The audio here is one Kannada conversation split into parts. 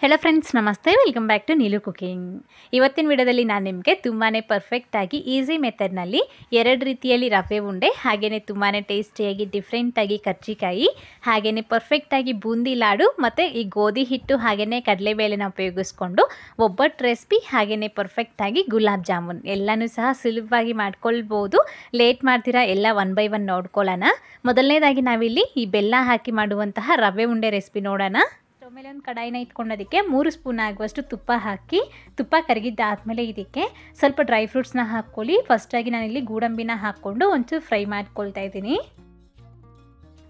हेलो फ्रेंड्स नमस्ते welcome back to Neelu cooking. ಇವತ್ತಿನ ವಿಡಿಯೋದಲ್ಲಿ ನಾನು ನಿಮಗೆ ತುಂಬಾನೇ ಪರ್ಫೆಕ್ಟ್ ಆಗಿ ಈಜಿ ಮೆಥಡ್ ನಲ್ಲಿ ಎರಡು ರೀತಿಯಲ್ಲಿ ರವೆ ಉಂಡೆ ಹಾಗೇನೇ ತುಂಬಾನೇ ಟೇಸ್ಟಿಯಾಗಿ ಡಿಫರೆಂಟ್ ಆಗಿ ಕರ್ಜಿಕಾಯಿ ಹಾಗೇನೇ ಪರ್ಫೆಕ್ಟ್ ಆಗಿ ಬೂಂದಿ ಲಾಡು ಮತ್ತೆ ಈ ಗೋಧಿ ಹಿಟ್ಟು ಹಾಗೇನೇ ಕಡಲೆಬೇಳೆನ ಉಪಯೋಗಿಸಿಕೊಂಡು ಒಬ್ಬಟ್ಟು ರೆಸಿಪಿ ಹಾಗೇನೇ ಪರ್ಫೆಕ್ಟ್ ಆಗಿ ಗುಲಾಬ್ ಜಾಮೂನ್ ಎಲ್ಲಾನು ಸಹ ಸುಲಭವಾಗಿ ಮಾಡ್ಕೊಳ್ಳಬಹುದು। ಲೇಟ್ ಮಾಡ್ತೀರಾ ಎಲ್ಲ ಒನ್ ಬೈ ಒನ್ ನೋಡ್ಕೊಳ್ಳೋಣ। ಮೊದಲನೇದಾಗಿ ನಾವಿಲ್ಲಿ ಈ ಬೆಲ್ಲ ಹಾಕಿ ಮಾಡುವಂತಹ ರವೆ ಉಂಡೆ ರೆಸಿಪಿ ನೋಡೋಣ। ಮೇಲೆ ಒಂದು ಕಡಾಯಿನ ಇಟ್ಕೊಳ್ಳೋದಕ್ಕೆ 3 ಸ್ಪೂನ್ ಆಗುವಷ್ಟು ತುಪ್ಪ ಹಾಕಿ ತುಪ್ಪ ಕರಗಿದ್ದಾದ್ಮೇಲೆ ಇದಕ್ಕೆ ಸ್ವಲ್ಪ ಡ್ರೈ ಫ್ರೂಟ್ಸ್ನ ಹಾಕ್ಕೊಳ್ಳಿ। ಫಸ್ಟ್ ಆಗಿ ನಾನು ಇಲ್ಲಿ ಗೋಡಂಬಿನ ಹಾಕ್ಕೊಂಡು ಒಂಚೂರು ಫ್ರೈ ಮಾಡ್ಕೊಳ್ತಾ ಇದ್ದೀನಿ।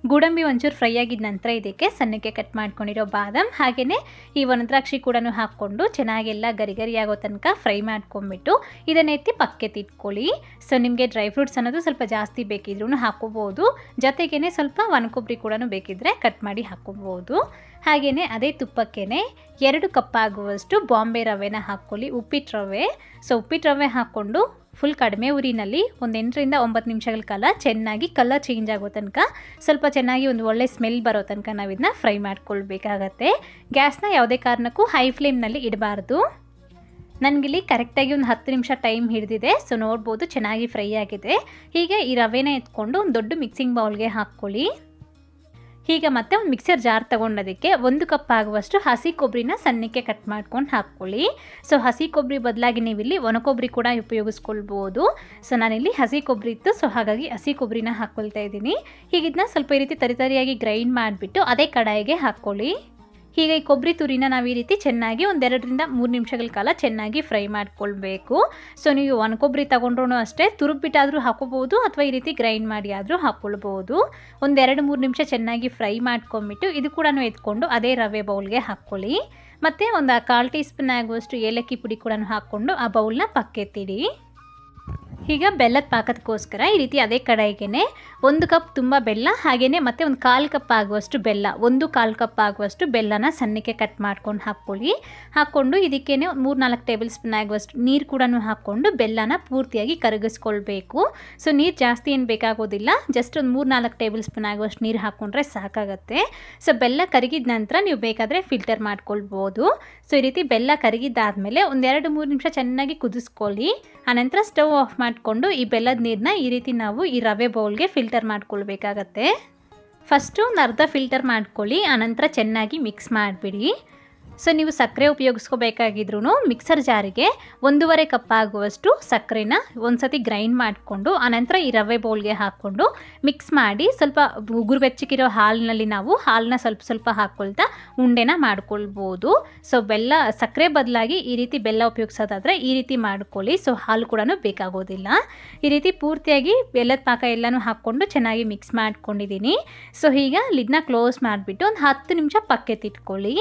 ಗೋಡಂಬಿ ಒಂಚೂರು ಫ್ರೈ ಆಗಿದ ನಂತರ ಇದಕ್ಕೆ ಸಣ್ಣಕ್ಕೆ ಕಟ್ ಮಾಡ್ಕೊಂಡಿರೋ ಬಾದಾಮ್ ಹಾಗೇನೆ ಈ ವನದ್ರಾಕ್ಷಿ ಕೂಡ ಹಾಕ್ಕೊಂಡು ಚೆನ್ನಾಗೆಲ್ಲ ಗರಿ ಆಗೋ ತನಕ ಫ್ರೈ ಮಾಡ್ಕೊಂಡ್ಬಿಟ್ಟು ಇದನ್ನ ಎತ್ತಿ ಪಕ್ಕಕ್ಕೆ ಇಟ್ಕೊಳ್ಳಿ। ಸೊ ನಿಮಗೆ ಡ್ರೈ ಫ್ರೂಟ್ಸ್ ಅನ್ನೋದು ಸ್ವಲ್ಪ ಜಾಸ್ತಿ ಬೇಕಿದ್ರೂ ಹಾಕೋಬಹುದು, ಜೊತೆಗೇನೆ ಸ್ವಲ್ಪ ಒಣಕೊಬ್ಬರಿ ಕೂಡ ಬೇಕಿದ್ರೆ ಕಟ್ ಮಾಡಿ ಹಾಕೋಬಹುದು। ಹಾಗೇನೆ ಅದೇ ತುಪ್ಪಕ್ಕೇನೆ 2 ಕಪ್ ಆಗುವಷ್ಟು ಬಾಂಬೆ ರವೆನ ಹಾಕ್ಕೊಳ್ಳಿ, ಉಪ್ಪಿಟ್ಟು ರವೆ। ಸೊ ಉಪ್ಪಿಟ್ಟು ರವೆ ಹಾಕ್ಕೊಂಡು ಫುಲ್ ಕಡಿಮೆ ಉರಿನಲ್ಲಿ ಒಂದು 8 ರಿಂದ 9 ನಿಮಿಷಗಳ ಕಾಲ ಚೆನ್ನಾಗಿ ಕಲರ್ ಚೇಂಜ್ ಆಗೋ ತನಕ ಸ್ವಲ್ಪ ಚೆನ್ನಾಗಿ ಒಂದು ಒಳ್ಳೆ ಸ್ಮೆಲ್ ಬರೋ ತನಕ ನಾವು ಇದನ್ನ ಫ್ರೈ ಮಾಡ್ಕೊಳ್ಬೇಕಾಗತ್ತೆ। ಗ್ಯಾಸ್ನ ಯಾವುದೇ ಕಾರಣಕ್ಕೂ ಹೈ ಫ್ಲೇಮ್ನಲ್ಲಿ ಇಡಬಾರ್ದು। ನನಗಿಲ್ಲಿ ಕರೆಕ್ಟಾಗಿ ಒಂದು 10 ನಿಮಿಷ ಟೈಮ್ ಹಿಡಿದಿದೆ। ಸೊ ನೋಡ್ಬೋದು ಚೆನ್ನಾಗಿ ಫ್ರೈ ಆಗಿದೆ। ಹೀಗೆ ಈ ರವೆನ ಎತ್ಕೊಂಡು ಒಂದು ದೊಡ್ಡ ಮಿಕ್ಸಿಂಗ್ ಬೌಲ್ಗೆ ಹಾಕ್ಕೊಳ್ಳಿ। ಹೀಗೆ ಮತ್ತೆ ಒಂದು ಮಿಕ್ಸರ್ ಜಾರ್ ತಗೊಂಡೋದಕ್ಕೆ 1 ಕಪ್ ಆಗುವಷ್ಟು ಹಸಿ ಕೊಬ್ಬರಿನ ಸಣ್ಣಕ್ಕೆ ಕಟ್ ಮಾಡ್ಕೊಂಡು ಹಾಕ್ಕೊಳ್ಳಿ। ಸೊ ಹಸಿ ಕೊಬ್ಬರಿ ಬದಲಾಗಿ ನೀವು ಇಲ್ಲಿ ಒಣ ಕೊಬ್ಬರಿ ಕೂಡ ಉಪಯೋಗಿಸ್ಕೊಳ್ಬೋದು। ಸೊ ನಾನಿಲ್ಲಿ ಹಸಿ ಕೊಬ್ಬರಿ ಇತ್ತು, ಸೊ ಹಾಗಾಗಿ ಹಸಿ ಕೊಬ್ಬರಿನ ಹಾಕ್ಕೊಳ್ತಾ ಇದ್ದೀನಿ। ಹೀಗಿದ್ನ ಸ್ವಲ್ಪ ಈ ರೀತಿ ತರಿಯಾಗಿ ಗ್ರೈಂಡ್ ಮಾಡಿಬಿಟ್ಟು ಅದೇ ಕಡಾಯಿಗೆ ಹಾಕ್ಕೊಳ್ಳಿ। ಹೀಗೆ ಈ ಕೊಬ್ಬರಿ ತುರಿನ ನಾವು ಈ ರೀತಿ ಚೆನ್ನಾಗಿ ಒಂದು 2 ರಿಂದ 3 ನಿಮಿಷಗಳ ಕಾಲ ಚೆನ್ನಾಗಿ ಫ್ರೈ ಮಾಡ್ಕೊಳ್ಬೇಕು। ಸೊ ನೀವು ಒಣ ಕೊಬ್ಬರಿ ತಗೊಂಡ್ರೂ ಅಷ್ಟೇ ತುರುಬಿಟ್ಟಾದರೂ ಹಾಕೋಬಹುದು ಅಥವಾ ಈ ರೀತಿ ಗ್ರೈಂಡ್ ಮಾಡಿ ಆದರೂ ಹಾಕ್ಕೊಳ್ಬೋದು। ಒಂದು 2-3 ನಿಮಿಷ ಚೆನ್ನಾಗಿ ಫ್ರೈ ಮಾಡ್ಕೊಂಬಿಟ್ಟು ಇದು ಕೂಡ ಎತ್ಕೊಂಡು ಅದೇ ರವೆ ಬೌಲ್ಗೆ ಹಾಕ್ಕೊಳ್ಳಿ। ಮತ್ತು ಒಂದು 1/4 ಟೀ ಸ್ಪೂನ್ ಆಗುವಷ್ಟು ಏಲಕ್ಕಿ ಪುಡಿ ಕೂಡ ಹಾಕ್ಕೊಂಡು ಆ ಬೌಲ್ನ ಪಕ್ಕೆತ್ತಿಡಿ। ಈಗ ಬೆಲ್ಲದ ಪಾಕದಕ್ಕೋಸ್ಕರ ಈ ರೀತಿ ಅದೇ ಕಡಾಯಿಗೆ 1 ಕಪ್ ತುಂಬ ಬೆಲ್ಲ ಹಾಗೆಯೇ ಮತ್ತೆ ಒಂದು 1/4 ಕಪ್ ಆಗುವಷ್ಟು ಬೆಲ್ಲ 1/4 ಕಪ್ ಆಗುವಷ್ಟು ಬೆಲ್ಲನ ಸಣ್ಣಕ್ಕೆ ಕಟ್ ಮಾಡ್ಕೊಂಡು ಹಾಕ್ಕೊಳ್ಳಿ। ಹಾಕ್ಕೊಂಡು ಇದಕ್ಕೇನೆ 3-4 ಟೇಬಲ್ ಸ್ಪೂನ್ ಆಗುವಷ್ಟು ನೀರು ಕೂಡ ಹಾಕ್ಕೊಂಡು ಬೆಲ್ಲನ ಪೂರ್ತಿಯಾಗಿ ಕರಗಿಸ್ಕೊಳ್ಬೇಕು। ಸೊ ನೀರು ಜಾಸ್ತಿ ಏನು ಬೇಕಾಗೋದಿಲ್ಲ, ಜಸ್ಟ್ ಒಂದು 3-4 ಟೇಬಲ್ ಸ್ಪೂನ್ ಆಗುವಷ್ಟು ನೀರು ಹಾಕ್ಕೊಂಡ್ರೆ ಸಾಕಾಗುತ್ತೆ। ಸೊ ಬೆಲ್ಲ ಕರಗಿದ ನಂತರ ನೀವು ಬೇಕಾದರೆ ಫಿಲ್ಟರ್ ಮಾಡ್ಕೊಳ್ಬೋದು। ಸೊ ಈ ರೀತಿ ಬೆಲ್ಲ ಕರಗಿದ್ದಾದಮೇಲೆ ಒಂದು 2-3 ನಿಮಿಷ ಚೆನ್ನಾಗಿ ಕುದಿಸ್ಕೊಳ್ಳಿ। ಆನಂತರ ಸ್ಟವ್ ಆಫ್ ಮಾಡಿಕೊಂಡು ಈ ಬೆಲ್ಲದ ನೀರನ್ನ ಈ ರೀತಿ ನಾವು ಈ ರವೆ ಬೌಲ್ಗೆ ಫಿಲ್ಟರ್ ಮಾಡ್ಕೊಳ್ಬೇಕಾಗತ್ತೆ। ಫಸ್ಟು ಒಂದು ಅರ್ಧ ಫಿಲ್ಟರ್ ಮಾಡ್ಕೊಳ್ಳಿ, ಆನಂತರ ಚೆನ್ನಾಗಿ ಮಿಕ್ಸ್ ಮಾಡಿಬಿಡಿ। ಸೊ ನೀವು ಸಕ್ಕರೆ ಉಪಯೋಗಿಸ್ಕೋಬೇಕಾಗಿದ್ರೂ ಮಿಕ್ಸರ್ ಜಾರಿಗೆ 1.5 ಕಪ್ ಆಗುವಷ್ಟು ಸಕ್ಕರೆನ ಒಂದ್ಸತಿ ಗ್ರೈಂಡ್ ಮಾಡಿಕೊಂಡು ಆನಂತರ ಈ ರವೆ ಬೌಲ್ಗೆ ಹಾಕ್ಕೊಂಡು ಮಿಕ್ಸ್ ಮಾಡಿ ಸ್ವಲ್ಪ ಉಗುರು ಬೆಚ್ಚಗಿರೋ ಹಾಲಿನಲ್ಲಿ ನಾವು ಹಾಲನ್ನ ಸ್ವಲ್ಪ ಹಾಕ್ಕೊಳ್ತಾ ಉಂಡೆನ ಮಾಡ್ಕೊಳ್ಬೋದು। ಸೊ ಸಕ್ಕರೆ ಬದಲಾಗಿ ಈ ರೀತಿ ಬೆಲ್ಲ ಉಪಯೋಗಿಸೋದಾದರೆ ಈ ರೀತಿ ಮಾಡ್ಕೊಳ್ಳಿ। ಸೊ ಹಾಲು ಕೂಡ ಬೇಕಾಗೋದಿಲ್ಲ। ಈ ರೀತಿ ಪೂರ್ತಿಯಾಗಿ ಬೆಲ್ಲದ ಪಾಕ ಎಲ್ಲನೂ ಹಾಕ್ಕೊಂಡು ಚೆನ್ನಾಗಿ ಮಿಕ್ಸ್ ಮಾಡ್ಕೊಂಡಿದ್ದೀನಿ। ಸೊ ಈಗ ಲಿಡ್ನ ಕ್ಲೋಸ್ ಮಾಡಿಬಿಟ್ಟು ಒಂದು 10 ನಿಮಿಷ ಪಕ್ಕೆತ್ತಿಟ್ಕೊಳ್ಳಿ।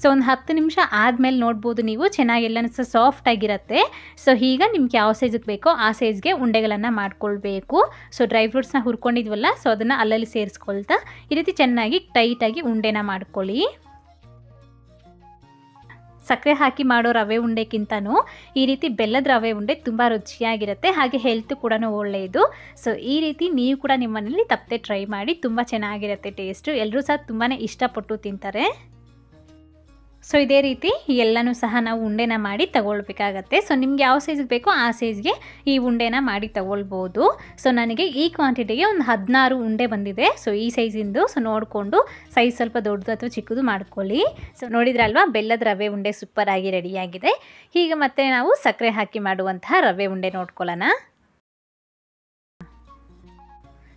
ಸೊ ಒಂದು 10 ನಿಮಿಷ ಆದಮೇಲೆ ನೋಡ್ಬೋದು ನೀವು ಚೆನ್ನಾಗೆಲ್ಲನೂ ಸಹ ಸಾಫ್ಟ್ ಆಗಿರುತ್ತೆ। ಸೊ ಈಗ ನಿಮ್ಗೆ ಯಾವ ಸೈಜಿಗೆ ಬೇಕೋ ಆ ಸೈಜ್ಗೆ ಉಂಡೆಗಳನ್ನು ಮಾಡ್ಕೊಳ್ಬೇಕು। ಸೊ ಡ್ರೈ ಫ್ರೂಟ್ಸ್ನ ಹುರ್ಕೊಂಡಿದ್ವಲ್ಲ, ಸೊ ಅದನ್ನು ಅಲ್ಲಲ್ಲಿ ಸೇರಿಸ್ಕೊಳ್ತಾ ಈ ರೀತಿ ಚೆನ್ನಾಗಿ ಟೈಟಾಗಿ ಉಂಡೆನ ಮಾಡ್ಕೊಳ್ಳಿ। ಸಕ್ಕರೆ ಹಾಕಿ ಮಾಡೋ ರವೆ ಉಂಡೆಗಿಂತನೂ ಈ ರೀತಿ ಬೆಲ್ಲದ ರವೆ ಉಂಡೆ ತುಂಬ ರುಚಿಯಾಗಿರುತ್ತೆ, ಹಾಗೆ ಹೆಲ್ತ್ ಕೂಡ ಒಳ್ಳೆಯದು। ಸೊ ಈ ರೀತಿ ನೀವು ಕೂಡ ನಿಮ್ಮ ಮನೇಲಿ ತಪ್ಪದೆ ಟ್ರೈ ಮಾಡಿ, ತುಂಬ ಚೆನ್ನಾಗಿರುತ್ತೆ ಟೇಸ್ಟು, ಎಲ್ಲರೂ ಸಹ ತುಂಬಾ ಇಷ್ಟಪಟ್ಟು ತಿಂತಾರೆ। ಸೊ ಇದೇ ರೀತಿ ಎಲ್ಲನೂ ಸಹ ನಾವು ಉಂಡೆನ ಮಾಡಿ ತಗೊಳ್ಬೇಕಾಗತ್ತೆ। ಸೊ ನಿಮ್ಗೆ ಯಾವ ಸೈಜಿಗೆ ಬೇಕೋ ಆ ಸೈಜ್ಗೆ ಈ ಉಂಡೆನ ಮಾಡಿ ತಗೊಳ್ಬೋದು। ಸೊ ನನಗೆ ಈ ಕ್ವಾಂಟಿಟಿಗೆ ಒಂದು 16 ಉಂಡೆ ಬಂದಿದೆ। ಸೊ ಈ ಸೈಜಿಂದು ಸೊ ನೋಡಿಕೊಂಡು ಸೈಜ್ ಸ್ವಲ್ಪ ದೊಡ್ಡದು ಅಥವಾ ಚಿಕ್ಕದು ಮಾಡ್ಕೊಳ್ಳಿ। ಸೊ ನೋಡಿದ್ರಲ್ವಾ ಬೆಲ್ಲದ ರವೆ ಉಂಡೆ ಸೂಪರ್ ಆಗಿ ರೆಡಿಯಾಗಿದೆ। ಹೀಗೆ ಮತ್ತೆ ನಾವು ಸಕ್ಕರೆ ಹಾಕಿ ಮಾಡುವಂತಹ ರವೆ ಉಂಡೆ ನೋಡ್ಕೊಳ್ಳೋಣ।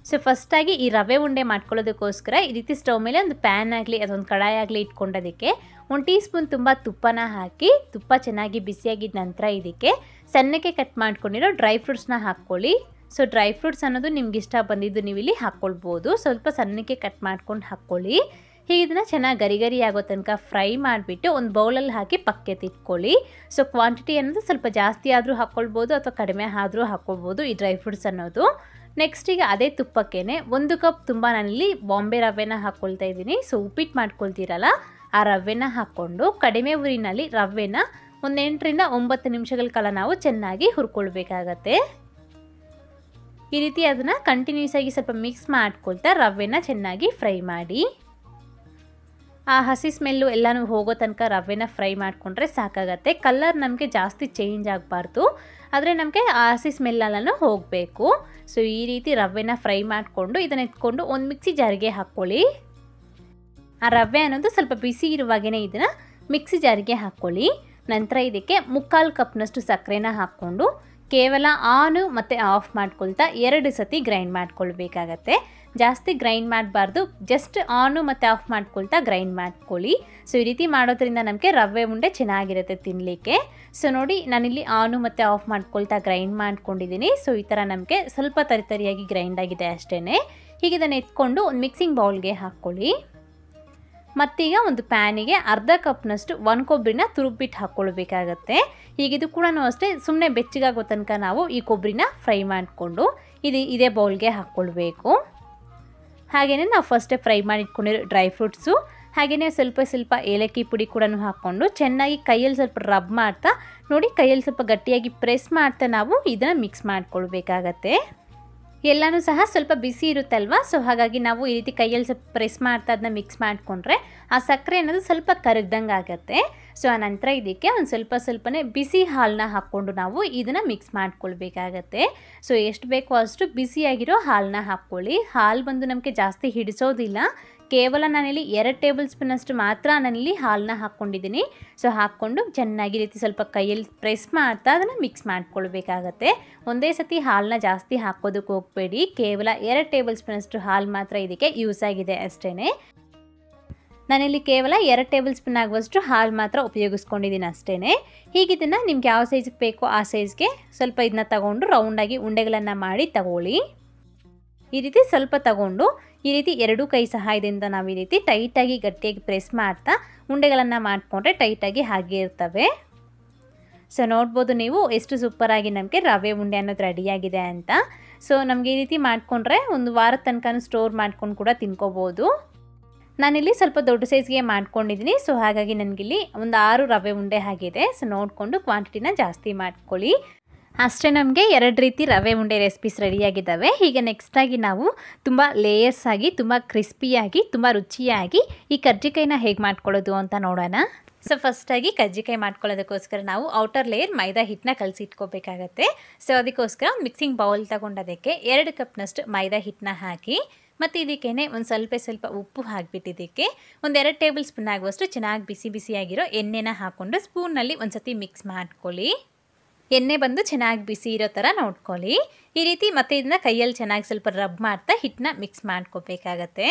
ಸೊ ಫಸ್ಟಾಗಿ ಈ ರವೆ ಉಂಡೆ ಮಾಡ್ಕೊಳ್ಳೋದಕ್ಕೋಸ್ಕರ ಈ ರೀತಿ ಸ್ಟವ್ ಮೇಲೆ ಒಂದು ಪ್ಯಾನ್ ಆಗಲಿ ಅದೊಂದು ಕಡಾಯಿ ಆಗಲಿ ಇಟ್ಕೊಂಡೋದಕ್ಕೆ 1 ಟೀ ಸ್ಪೂನ್ ತುಂಬ ತುಪ್ಪನ ಹಾಕಿ ತುಪ್ಪ ಚೆನ್ನಾಗಿ ಬಿಸಿಯಾಗಿದ್ದ ನಂತರ ಇದಕ್ಕೆ ಸಣ್ಣಕ್ಕೆ ಕಟ್ ಮಾಡ್ಕೊಂಡಿರೋ ಡ್ರೈ ಫ್ರೂಟ್ಸ್ನ ಹಾಕ್ಕೊಳ್ಳಿ। ಸೊ ಡ್ರೈ ಫ್ರೂಟ್ಸ್ ಅನ್ನೋದು ನಿಮ್ಗೆ ಇಷ್ಟ ಬಂದಿದ್ದು ನೀವು ಇಲ್ಲಿ ಹಾಕ್ಕೊಳ್ಬೋದು, ಸ್ವಲ್ಪ ಸಣ್ಣಕ್ಕೆ ಕಟ್ ಮಾಡ್ಕೊಂಡು ಹಾಕ್ಕೊಳ್ಳಿ। ಹೀಗೆ ಇದನ್ನು ಚೆನ್ನಾಗಿ ಗರಿ ಆಗೋ ತನಕ ಫ್ರೈ ಮಾಡಿಬಿಟ್ಟು ಒಂದು ಬೌಲಲ್ಲಿ ಹಾಕಿ ಪಕ್ಕೆತ್ತಿಟ್ಕೊಳ್ಳಿ। ಸೊ ಕ್ವಾಂಟಿಟಿ ಅನ್ನೋದು ಸ್ವಲ್ಪ ಜಾಸ್ತಿ ಆದರೂ ಹಾಕ್ಕೊಳ್ಬೋದು ಅಥವಾ ಕಡಿಮೆ ಆದರೂ ಹಾಕ್ಕೊಳ್ಬೋದು ಈ ಡ್ರೈ ಫ್ರೂಟ್ಸ್ ಅನ್ನೋದು। ನೆಕ್ಸ್ಟ್ ಈಗ ಅದೇ ತುಪ್ಪಕ್ಕೆ 1 ಕಪ್ ತುಂಬ ನಾನಿಲ್ಲಿ ಬಾಂಬೆ ರವೆನ ಹಾಕ್ಕೊಳ್ತಾ ಇದ್ದೀನಿ। ಸೊ ಉಪ್ಪಿಟ್ಟು ಮಾಡ್ಕೊಳ್ತೀರಲ್ಲ ಆ ರವೆನ ಹಾಕ್ಕೊಂಡು ಕಡಿಮೆ ಉರಿನಲ್ಲಿ ರವೆನ ಒಂದು 8 ರಿಂದ 9 ನಿಮಿಷಗಳ ಕಾಲ ನಾವು ಚೆನ್ನಾಗಿ ಹುರ್ಕೊಳ್ಬೇಕಾಗತ್ತೆ। ಈ ರೀತಿ ಅದನ್ನು ಕಂಟಿನ್ಯೂಸ್ ಆಗಿ ಸ್ವಲ್ಪ ಮಿಕ್ಸ್ ಮಾಡ್ಕೊಳ್ತಾ ರವೆನ ಚೆನ್ನಾಗಿ ಫ್ರೈ ಮಾಡಿ। ಆ ಹಸಿ ಸ್ಮೆಲ್ಲು ಎಲ್ಲನೂ ಹೋಗೋ ತನಕ ರವೆನ ಫ್ರೈ ಮಾಡಿಕೊಂಡ್ರೆ ಸಾಕಾಗತ್ತೆ. ಕಲರ್ ನಮಗೆ ಜಾಸ್ತಿ ಚೇಂಜ್ ಆಗಬಾರ್ದು, ಆದರೆ ನಮಗೆ ಆ ಹಸಿ ಸ್ಮೆಲ್ಲೆಲ್ಲನೂ ಹೋಗಬೇಕು. ಸೊ ಈ ರೀತಿ ರವೆನ ಫ್ರೈ ಮಾಡಿಕೊಂಡು ಇದನ್ನು ಎತ್ಕೊಂಡು ಒಂದು ಮಿಕ್ಸಿ ಜಾರಿಗೆ ಹಾಕ್ಕೊಳ್ಳಿ. ಆ ರವೆ ಅನ್ನೋದು ಸ್ವಲ್ಪ ಬಿಸಿ ಇರುವಾಗೇ ಇದನ್ನು ಮಿಕ್ಸಿ ಜಾರಿಗೆ ಹಾಕ್ಕೊಳ್ಳಿ. ನಂತರ ಇದಕ್ಕೆ 3/4 ಕಪ್ನಷ್ಟು ಸಕ್ಕರೆನ ಹಾಕ್ಕೊಂಡು ಕೇವಲ ಆನು ಮತ್ತು ಆಫ್ ಮಾಡ್ಕೊಳ್ತಾ 2 ಸತಿ ಗ್ರೈಂಡ್ ಮಾಡ್ಕೊಳ್ಬೇಕಾಗತ್ತೆ. ಜಾಸ್ತಿ ಗ್ರೈಂಡ್ ಮಾಡಬಾರ್ದು, ಜಸ್ಟ್ ಆನು ಮತ್ತು ಆಫ್ ಮಾಡ್ಕೊಳ್ತಾ ಗ್ರೈಂಡ್ ಮಾಡ್ಕೊಳ್ಳಿ. ಸೊ ಈ ರೀತಿ ಮಾಡೋದ್ರಿಂದ ನಮಗೆ ರವೆ ಉಂಡೆ ಚೆನ್ನಾಗಿರುತ್ತೆ ತಿನ್ನಲಿಕ್ಕೆ. ಸೊ ನೋಡಿ ನಾನಿಲ್ಲಿ ಆನು ಮತ್ತು ಆಫ್ ಮಾಡ್ಕೊಳ್ತಾ ಗ್ರೈಂಡ್ ಮಾಡ್ಕೊಂಡಿದ್ದೀನಿ. ಸೊ ಈ ಥರ ನಮಗೆ ಸ್ವಲ್ಪ ತರಿಯಾಗಿ ಗ್ರೈಂಡ್ ಆಗಿದೆ ಅಷ್ಟೇ. ಹೀಗೆ ಇದನ್ನು ಎತ್ಕೊಂಡು ಒಂದು ಮಿಕ್ಸಿಂಗ್ ಬೌಲ್ಗೆ ಹಾಕ್ಕೊಳ್ಳಿ. ಮತ್ತೀಗ ಒಂದು ಪ್ಯಾನಿಗೆ ಅರ್ಧ ಕಪ್ನಷ್ಟು ಒಣ ಕೊಬ್ಬರಿನ ತುರುಬಿಟ್ಟು ಹಾಕ್ಕೊಳ್ಬೇಕಾಗತ್ತೆ. ಹೀಗಿದು ಕೂಡ ಅಷ್ಟೇ ಸುಮ್ಮನೆ ಬೆಚ್ಚಗಾಗೋ ತನಕ ನಾವು ಈ ಕೊಬ್ಬರಿನ ಫ್ರೈ ಮಾಡಿಕೊಂಡು ಇದೇ ಬೌಲ್ಗೆ ಹಾಕ್ಕೊಳ್ಬೇಕು. ಹಾಗೆಯೇ ನಾವು ಫಸ್ಟೇ ಫ್ರೈ ಮಾಡಿ ಇಟ್ಕೊಂಡಿರೋ ಡ್ರೈ ಫ್ರೂಟ್ಸು ಹಾಗೆಯೇ ಸ್ವಲ್ಪ ಏಲಕ್ಕಿ ಪುಡಿ ಕೂಡ ಹಾಕ್ಕೊಂಡು ಚೆನ್ನಾಗಿ ಕೈಯಲ್ಲಿ ಸ್ವಲ್ಪ ರಬ್ ಮಾಡ್ತಾ ನೋಡಿ, ಕೈಯಲ್ಲಿ ಸ್ವಲ್ಪ ಗಟ್ಟಿಯಾಗಿ ಪ್ರೆಸ್ ಮಾಡ್ತಾ ನಾವು ಇದನ್ನು ಮಿಕ್ಸ್ ಮಾಡ್ಕೊಳ್ಬೇಕಾಗತ್ತೆ. ಎಲ್ಲನೂ ಸಹ ಸ್ವಲ್ಪ ಬಿಸಿ ಇರುತ್ತಲ್ವ, ಸೊ ಹಾಗಾಗಿ ನಾವು ಈ ರೀತಿ ಕೈಯಲ್ಲಿ ಸ್ವಲ್ಪ ಪ್ರೆಸ್ ಮಾಡ್ತಾ ಅದನ್ನ ಮಿಕ್ಸ್ ಮಾಡಿಕೊಂಡ್ರೆ ಆ ಸಕ್ಕರೆ ಅನ್ನೋದು ಸ್ವಲ್ಪ ಕರಗ್ದಂಗೆ ಆಗುತ್ತೆ. ಸೊ ಆ ನಂತರ ಇದಕ್ಕೆ ಒಂದು ಸ್ವಲ್ಪನೇ ಬಿಸಿ ಹಾಲನ್ನ ಹಾಕ್ಕೊಂಡು ನಾವು ಇದನ್ನು ಮಿಕ್ಸ್ ಮಾಡ್ಕೊಳ್ಬೇಕಾಗತ್ತೆ. ಸೊ ಎಷ್ಟು ಬೇಕೋ ಅಷ್ಟು ಬಿಸಿಯಾಗಿರೋ ಹಾಲನ್ನ ಹಾಕ್ಕೊಳ್ಳಿ. ಹಾಲು ಬಂದು ನಮಗೆ ಜಾಸ್ತಿ ಹಿಡಿಸೋದಿಲ್ಲ, ಕೇವಲ ನಾನಿಲ್ಲಿ 2 ಟೇಬಲ್ ಸ್ಪೂನಷ್ಟು ಮಾತ್ರ ನಾನಿಲ್ಲಿ ಹಾಲನ್ನ ಹಾಕ್ಕೊಂಡಿದ್ದೀನಿ. ಸೊ ಹಾಕ್ಕೊಂಡು ಚೆನ್ನಾಗಿ ರೀತಿ ಸ್ವಲ್ಪ ಕೈಯಲ್ಲಿ ಪ್ರೆಸ್ ಮಾಡ್ತಾ ಅದನ್ನು ಮಿಕ್ಸ್ ಮಾಡ್ಕೊಳ್ಬೇಕಾಗತ್ತೆ. ಒಂದೇ ಸತಿ ಹಾಲನ್ನ ಜಾಸ್ತಿ ಹಾಕೋದಕ್ಕೆ ಹೋಗಬೇಡಿ, ಕೇವಲ 2 ಟೇಬಲ್ ಸ್ಪೂನಷ್ಟು ಹಾಲು ಮಾತ್ರ ಇದಕ್ಕೆ ಯೂಸ್ ಆಗಿದೆ ಅಷ್ಟೇ. ನಾನಿಲ್ಲಿ ಕೇವಲ 2 ಟೇಬಲ್ ಸ್ಪೂನ್ ಆಗುವಷ್ಟು ಹಾಲು ಮಾತ್ರ ಉಪಯೋಗಿಸ್ಕೊಂಡಿದ್ದೀನಿ ಅಷ್ಟೇ. ಹೀಗೆ ಇದನ್ನು ನಿಮ್ಗೆ ಯಾವ ಸೈಜಿಗೆ ಬೇಕೋ ಆ ಸೈಜ್ಗೆ ಸ್ವಲ್ಪ ಇದನ್ನ ತಗೊಂಡು ರೌಂಡಾಗಿ ಉಂಡೆಗಳನ್ನು ಮಾಡಿ ತಗೊಳ್ಳಿ. ಈ ರೀತಿ ಸ್ವಲ್ಪ ತಗೊಂಡು ಈ ರೀತಿ 2 ಕೈ ಸಹಾಯದಿಂದ ನಾವು ಈ ರೀತಿ ಟೈಟಾಗಿ ಗಟ್ಟಿಯಾಗಿ ಪ್ರೆಸ್ ಮಾಡ್ತಾ ಉಂಡೆಗಳನ್ನು ಮಾಡಿಕೊಂಡ್ರೆ ಟೈಟಾಗಿ ಹಾಗೆ ಇರ್ತವೆ. ಸೊ ನೋಡ್ಬೋದು ನೀವು ಎಷ್ಟು ಸೂಪರಾಗಿ ನಮಗೆ ರವೆ ಉಂಡೆ ಅನ್ನೋದು ರೆಡಿಯಾಗಿದೆ ಅಂತ. ಸೊ ನಮಗೆ ಈ ರೀತಿ ಮಾಡಿಕೊಂಡ್ರೆ ಒಂದು ವಾರದ ತನಕ ಸ್ಟೋರ್ ಮಾಡ್ಕೊಂಡು ಕೂಡ ತಿನ್ಕೋಬೋದು. ನಾನಿಲ್ಲಿ ಸ್ವಲ್ಪ ದೊಡ್ಡ ಸೈಜ್ಗೆ ಮಾಡ್ಕೊಂಡಿದ್ದೀನಿ. ಸೊ ಹಾಗಾಗಿ ನನಗಿಲ್ಲಿ ಒಂದು 6 ರವೆ ಉಂಡೆ ಆಗಿದೆ. ಸೊ ನೋಡಿಕೊಂಡು ಕ್ವಾಂಟಿಟಿನ ಜಾಸ್ತಿ ಮಾಡ್ಕೊಳ್ಳಿ. ಅಷ್ಟೇ, ನಮಗೆ 2 ರೀತಿ ರವೆ ಉಂಡೆ ರೆಸಿಪೀಸ್ ರೆಡಿಯಾಗಿದ್ದಾವೆ. ಹೀಗೆ ನೆಕ್ಸ್ಟಾಗಿ ನಾವು ತುಂಬ ಲೇಯರ್ಸ್ ಆಗಿ ತುಂಬ ಕ್ರಿಸ್ಪಿಯಾಗಿ ತುಂಬ ರುಚಿಯಾಗಿ ಈ ಕರ್ಜಿಕಾಯಿನ ಹೇಗೆ ಮಾಡ್ಕೊಳ್ಳೋದು ಅಂತ ನೋಡೋಣ. ಸೊ ಫಸ್ಟಾಗಿ ಕರ್ಜಿಕಾಯಿ ಮಾಡ್ಕೊಳ್ಳೋದಕ್ಕೋಸ್ಕರ ನಾವು ಔಟರ್ ಲೇಯರ್ ಮೈದಾ ಹಿಟ್ಟನ್ನ ಕಲಸಿ ಇಟ್ಕೋಬೇಕಾಗತ್ತೆ. ಸೊ ಅದಕ್ಕೋಸ್ಕರ ಒಂದು ಮಿಕ್ಸಿಂಗ್ ಬೌಲ್ ತಗೊಂಡೋದಕ್ಕೆ 2 ಕಪ್ನಷ್ಟು ಮೈದಾ ಹಿಟ್ಟನ್ನ ಹಾಕಿ ಮತ್ತು ಇದಕ್ಕೇ ಒಂದು ಸ್ವಲ್ಪ ಉಪ್ಪು ಹಾಕಿಬಿಟ್ಟು ಇದಕ್ಕೆ ಒಂದು 2 ಟೇಬಲ್ ಸ್ಪೂನ್ ಆಗುವಷ್ಟು ಚೆನ್ನಾಗಿ ಬಿಸಿಯಾಗಿರೋ ಎಣ್ಣೆನ ಹಾಕ್ಕೊಂಡು ಸ್ಪೂನಲ್ಲಿ ಒಂದು ಸತಿ ಮಿಕ್ಸ್ ಮಾಡ್ಕೊಳ್ಳಿ. ಎಣ್ಣೆ ಬಂದು ಚೆನ್ನಾಗಿ ಬಿಸಿ ಇರೋ ಥರ ನೋಡ್ಕೊಳ್ಳಿ. ಈ ರೀತಿ ಮತ್ತೆ ಇದನ್ನ ಕೈಯಲ್ಲಿ ಚೆನ್ನಾಗಿ ಸ್ವಲ್ಪ ರಬ್ ಮಾಡ್ತಾ ಹಿಟ್ಟನ್ನ ಮಿಕ್ಸ್ ಮಾಡ್ಕೋಬೇಕಾಗತ್ತೆ.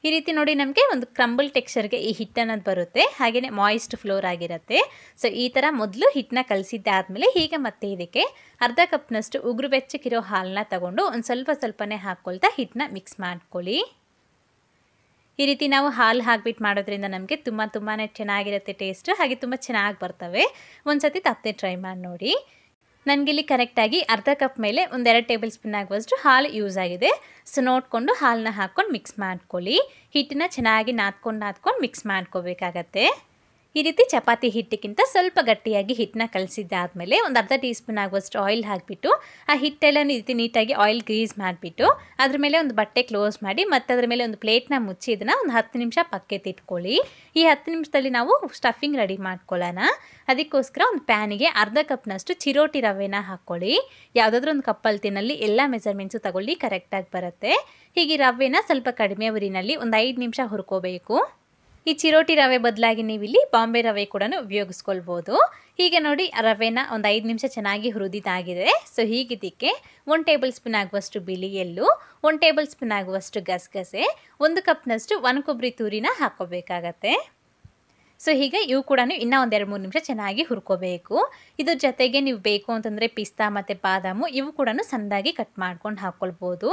ಈ ರೀತಿ ನೋಡಿ ನಮಗೆ ಒಂದು ಕ್ರಂಬಲ್ ಟೆಕ್ಸ್ಚರ್ಗೆ ಈ ಹಿಟ್ಟು ಅನ್ನೋದು ಬರುತ್ತೆ, ಹಾಗೆಯೇ ಮಾಯಿಸ್ಟ್ ಫ್ಲೋರ್ ಆಗಿರುತ್ತೆ. ಸೊ ಈ ಥರ ಮೊದಲು ಹಿಟ್ಟನ್ನ ಕಲಸಿದ್ದಾದಮೇಲೆ ಹೀಗೆ ಮತ್ತೆ ಇದಕ್ಕೆ ಅರ್ಧ ಕಪ್ನಷ್ಟು ಉಗುರು ಬೆಚ್ಚಗಿರೋ ಹಾಲನ್ನ ತಗೊಂಡು ಒಂದು ಸ್ವಲ್ಪನೇ ಹಾಕ್ಕೊಳ್ತಾ ಹಿಟ್ಟನ್ನ ಮಿಕ್ಸ್ ಮಾಡ್ಕೊಳ್ಳಿ. ಈ ರೀತಿ ನಾವು ಹಾಲು ಹಾಕ್ಬಿಟ್ಟು ಮಾಡೋದ್ರಿಂದ ನಮಗೆ ತುಂಬಾ ಚೆನ್ನಾಗಿರುತ್ತೆ ಟೇಸ್ಟ್, ಹಾಗೆ ತುಂಬ ಚೆನ್ನಾಗಿ ಬರ್ತವೆ. ಒಂದು ಸತಿ ತಪ್ಪದೆ ಟ್ರೈ ಮಾಡಿ ನೋಡಿ. ನನಗಿಲ್ಲಿ ಕರೆಕ್ಟಾಗಿ ಅರ್ಧ ಕಪ್ ಮೇಲೆ ಒಂದು 2 ಟೇಬಲ್ ಸ್ಪೂನ್ ಆಗುವಷ್ಟು ಹಾಲು ಯೂಸ್ ಆಗಿದೆ. ಸೊ ನೋಡಿಕೊಂಡು ಹಾಲನ್ನ ಹಾಕ್ಕೊಂಡು ಮಿಕ್ಸ್ ಮಾಡ್ಕೊಳ್ಳಿ. ಹಿಟ್ಟನ್ನ ಚೆನ್ನಾಗಿ ನಾದ್ಕೊಂಡು ಮಿಕ್ಸ್ ಮಾಡ್ಕೋಬೇಕಾಗತ್ತೆ. ಈ ರೀತಿ ಚಪಾತಿ ಹಿಟ್ಟಿಗಿಂತ ಸ್ವಲ್ಪ ಗಟ್ಟಿಯಾಗಿ ಹಿಟ್ಟನ್ನ ಕಲಸಿದ್ದಾದಮೇಲೆ ಒಂದು ಅರ್ಧ ಟೀ ಸ್ಪೂನ್ ಆಗುವಷ್ಟು ಆಯಿಲ್ ಹಾಕಿಬಿಟ್ಟು ಆ ಹಿಟ್ಟೆಲ್ಲ ಈ ರೀತಿ ನೀಟಾಗಿ ಆಯಿಲ್ ಗ್ರೀಸ್ ಮಾಡಿಬಿಟ್ಟು ಅದ್ರ ಮೇಲೆ ಒಂದು ಬಟ್ಟೆ ಕ್ಲೋಸ್ ಮಾಡಿ ಮತ್ತು ಅದ್ರ ಮೇಲೆ ಒಂದು ಪ್ಲೇಟ್ನ ಮುಚ್ಚಿ ಇದನ್ನು ಒಂದು 10 ನಿಮಿಷ ಪಕ್ಕಕ್ಕೆ ಇಟ್ಕೊಳ್ಳಿ. ಈ 10 ನಿಮಿಷದಲ್ಲಿ ನಾವು ಸ್ಟಫಿಂಗ್ ರೆಡಿ ಮಾಡ್ಕೊಳ್ಳೋಣ. ಅದಕ್ಕೋಸ್ಕರ ಒಂದು ಪ್ಯಾನಿಗೆ ಅರ್ಧ ಕಪ್ನಷ್ಟು ಚಿರೋಟಿ ರವೆನ ಹಾಕ್ಕೊಳ್ಳಿ. ಯಾವುದಾದ್ರೂ ಒಂದು ಕಪ್ಪಲ್ತಿನಲ್ಲಿ ಎಲ್ಲ ಮೆಜರ್ಮೆಂಟ್ಸು ತಗೊಳ್ಳಿ, ಕರೆಕ್ಟಾಗಿ ಬರುತ್ತೆ. ಹೀಗೆ ರವೆನ ಸ್ವಲ್ಪ ಕಡಿಮೆ ಉರಿನಲ್ಲಿ ಒಂದು 5 ನಿಮಿಷ ಹುರ್ಕೋಬೇಕು. ಈ ಚಿರೋಟಿ ರವೆ ಬದಲಾಗಿ ನೀವಿಲ್ಲಿ ಬಾಂಬೆ ರವೆ ಕೂಡ ಉಪಯೋಗಿಸ್ಕೊಳ್ಬೋದು. ಹೀಗೆ ನೋಡಿ ರವೆನ ಒಂದು 5 ನಿಮಿಷ ಚೆನ್ನಾಗಿ ಹುರಿದಿದ್ದಾಗಿದೆ. ಸೊ ಹೀಗಿದ್ದಕ್ಕೆ 1 ಟೇಬಲ್ ಸ್ಪೂನ್ ಆಗುವಷ್ಟು ಬಿಳಿ ಎಳ್ಳು, 1 ಟೇಬಲ್ ಸ್ಪೂನ್ ಆಗುವಷ್ಟು ಗಸಗಸೆ, 1 ಕಪ್ನಷ್ಟು ಒಣ ಕೊಬ್ಬರಿ ತುರಿನ ಹಾಕ್ಕೋಬೇಕಾಗತ್ತೆ. ಸೊ ಹೀಗೆ ಇವು ಕೂಡ ಇನ್ನೂ ಒಂದು 2-3 ನಿಮಿಷ ಚೆನ್ನಾಗಿ ಹುರ್ಕೋಬೇಕು. ಇದ್ರ ಜೊತೆಗೆ ನೀವು ಬೇಕು ಅಂತಂದರೆ ಪಿಸ್ತಾ ಮತ್ತು ಬಾದಾಮು ಇವು ಕೂಡ ಸಣ್ಣದಾಗಿ ಕಟ್ ಮಾಡ್ಕೊಂಡು ಹಾಕ್ಕೊಳ್ಬೋದು.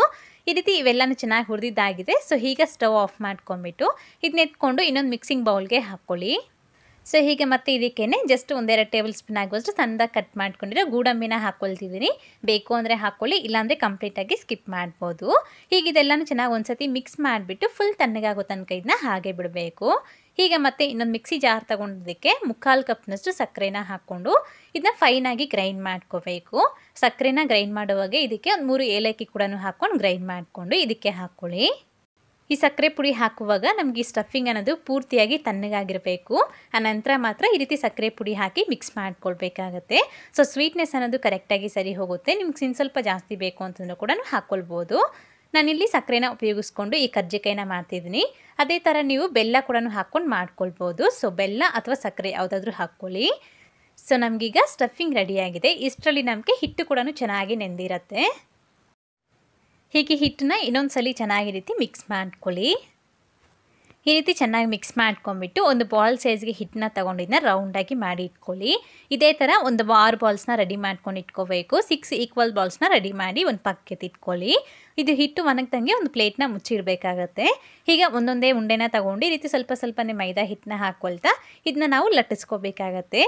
ಈ ರೀತಿ ಇವೆಲ್ಲನೂ ಚೆನ್ನಾಗಿ ಹುರಿದಿದ್ದಾಗಿದೆ. ಸೊ ಹೀಗೆ ಸ್ಟವ್ ಆಫ್ ಮಾಡ್ಕೊಂಬಿಟ್ಟು ಇದನ್ನ ಎತ್ಕೊಂಡು ಇನ್ನೊಂದು ಮಿಕ್ಸಿಂಗ್ ಬೌಲ್ಗೆ ಹಾಕ್ಕೊಳ್ಳಿ. ಸೊ ಹೀಗೆ ಮತ್ತೆ ಇದಕ್ಕೇನೆ ಜಸ್ಟ್ 1-2 ಟೇಬಲ್ ಸ್ಪೂನ್ ಆಗುವಷ್ಟು ಸಣ್ಣದಾಗಿ ಕಟ್ ಮಾಡ್ಕೊಂಡಿರೋ ಗೋಡಂಬಿನ ಹಾಕ್ಕೊಳ್ತಿದ್ದೀನಿ. ಬೇಕು ಅಂದರೆ ಹಾಕ್ಕೊಳ್ಳಿ, ಇಲ್ಲಾಂದರೆ ಕಂಪ್ಲೀಟಾಗಿ ಸ್ಕಿಪ್ ಮಾಡ್ಬೋದು. ಹೀಗೆ ಇದೆಲ್ಲನೂ ಚೆನ್ನಾಗಿ ಒಂದು ಸತಿ ಮಿಕ್ಸ್ ಮಾಡಿಬಿಟ್ಟು ಫುಲ್ ತಣ್ಣಗಾಗೋ ತನಕ ಇದನ್ನ ಹಾಗೆ ಬಿಡಬೇಕು. ಹೀಗೆ ಮತ್ತೆ ಇನ್ನೊಂದು ಮಿಕ್ಸಿ ಜಾರ್ ತೊಗೊಂಡೋದಕ್ಕೆ 3/4 ಕಪ್ನಷ್ಟು ಸಕ್ಕರೆನ ಹಾಕ್ಕೊಂಡು ಇದನ್ನ ಫೈನಾಗಿ ಗ್ರೈಂಡ್ ಮಾಡ್ಕೋಬೇಕು. ಸಕ್ಕರೆನ ಗ್ರೈಂಡ್ ಮಾಡುವಾಗ ಇದಕ್ಕೆ ಒಂದು 3 ಏಲಕ್ಕಿ ಕೂಡ ಹಾಕ್ಕೊಂಡು ಗ್ರೈಂಡ್ ಮಾಡಿಕೊಂಡು ಇದಕ್ಕೆ ಹಾಕ್ಕೊಳ್ಳಿ. ಈ ಸಕ್ಕರೆ ಪುಡಿ ಹಾಕುವಾಗ ನಮಗೆ ಈ ಸ್ಟಫಿಂಗ್ ಅನ್ನೋದು ಪೂರ್ತಿಯಾಗಿ ತಣ್ಣಗಾಗಿರಬೇಕು. ಆನಂತರ ಮಾತ್ರ ಈ ರೀತಿ ಸಕ್ಕರೆ ಪುಡಿ ಹಾಕಿ ಮಿಕ್ಸ್ ಮಾಡ್ಕೊಳ್ಬೇಕಾಗತ್ತೆ. ಸೊ ಸ್ವೀಟ್ನೆಸ್ ಅನ್ನೋದು ಕರೆಕ್ಟಾಗಿ ಸರಿ ಹೋಗುತ್ತೆ. ನಿಮ್ಗೆ ಸ್ವಲ್ಪ ಜಾಸ್ತಿ ಬೇಕು ಅಂತಂದ್ರೂ ಕೂಡ ಹಾಕ್ಕೊಳ್ಬೋದು. ನಾನಿಲ್ಲಿ ಸಕ್ಕರೆನ ಉಪಯೋಗಿಸ್ಕೊಂಡು ಈ ಕರ್ಜಿಕಾಯಿನ ಮಾಡ್ತಿದ್ದೀನಿ. ಅದೇ ಥರ ನೀವು ಬೆಲ್ಲ ಕೂಡ ಹಾಕ್ಕೊಂಡು ಮಾಡ್ಕೊಳ್ಬೋದು. ಸೊ ಬೆಲ್ಲ ಅಥವಾ ಸಕ್ಕರೆ ಯಾವುದಾದ್ರೂ ಹಾಕ್ಕೊಳ್ಳಿ. ಸೊ ನಮಗೀಗ ಸ್ಟಫಿಂಗ್ ರೆಡಿಯಾಗಿದೆ. ಇಷ್ಟರಲ್ಲಿ ನಮಗೆ ಹಿಟ್ಟು ಕೂಡ ಚೆನ್ನಾಗಿ ನೆಂದಿರುತ್ತೆ. ಹೀಗೆ ಹಿಟ್ಟನ್ನ ಇನ್ನೊಂದು ಸಲ ಚೆನ್ನಾಗಿ ರೀತಿ ಮಿಕ್ಸ್ ಮಾಡ್ಕೊಳ್ಳಿ. ಈ ರೀತಿ ಚೆನ್ನಾಗಿ ಮಿಕ್ಸ್ ಮಾಡ್ಕೊಂಡ್ಬಿಟ್ಟು ಒಂದು ಬಾಲ್ ಸೈಜ್ಗೆ ಹಿಟ್ಟನ್ನ ತೊಗೊಂಡಿದ್ದನ್ನ ರೌಂಡಾಗಿ ಮಾಡಿ ಇಟ್ಕೊಳ್ಳಿ. ಇದೇ ಥರ ಒಂದು 6 ಬಾಲ್ಸ್ನ ರೆಡಿ ಮಾಡ್ಕೊಂಡು ಇಟ್ಕೋಬೇಕು. 6 ಈಕ್ವಲ್ ಬಾಲ್ಸ್ನ ರೆಡಿ ಮಾಡಿ ಒಂದು ಪಕ್ಕಕ್ಕೆ ಇಟ್ಕೊಳ್ಳಿ. ಇದು ಹಿಟ್ಟು ಒಣಗ್ದಂಗೆ ಒಂದು ಪ್ಲೇಟ್ನ ಮುಚ್ಚಿಡಬೇಕಾಗತ್ತೆ. ಈಗ ಒಂದೊಂದೇ ಉಂಡೆನ ತೊಗೊಂಡು ಈ ರೀತಿ ಸ್ವಲ್ಪ ಸ್ವಲ್ಪನೇ ಮೈದಾ ಹಿಟ್ಟನ್ನ ಹಾಕ್ಕೊಳ್ತಾ ಇದನ್ನ ನಾವು ಲಟ್ಟಿಸ್ಕೋಬೇಕಾಗತ್ತೆ.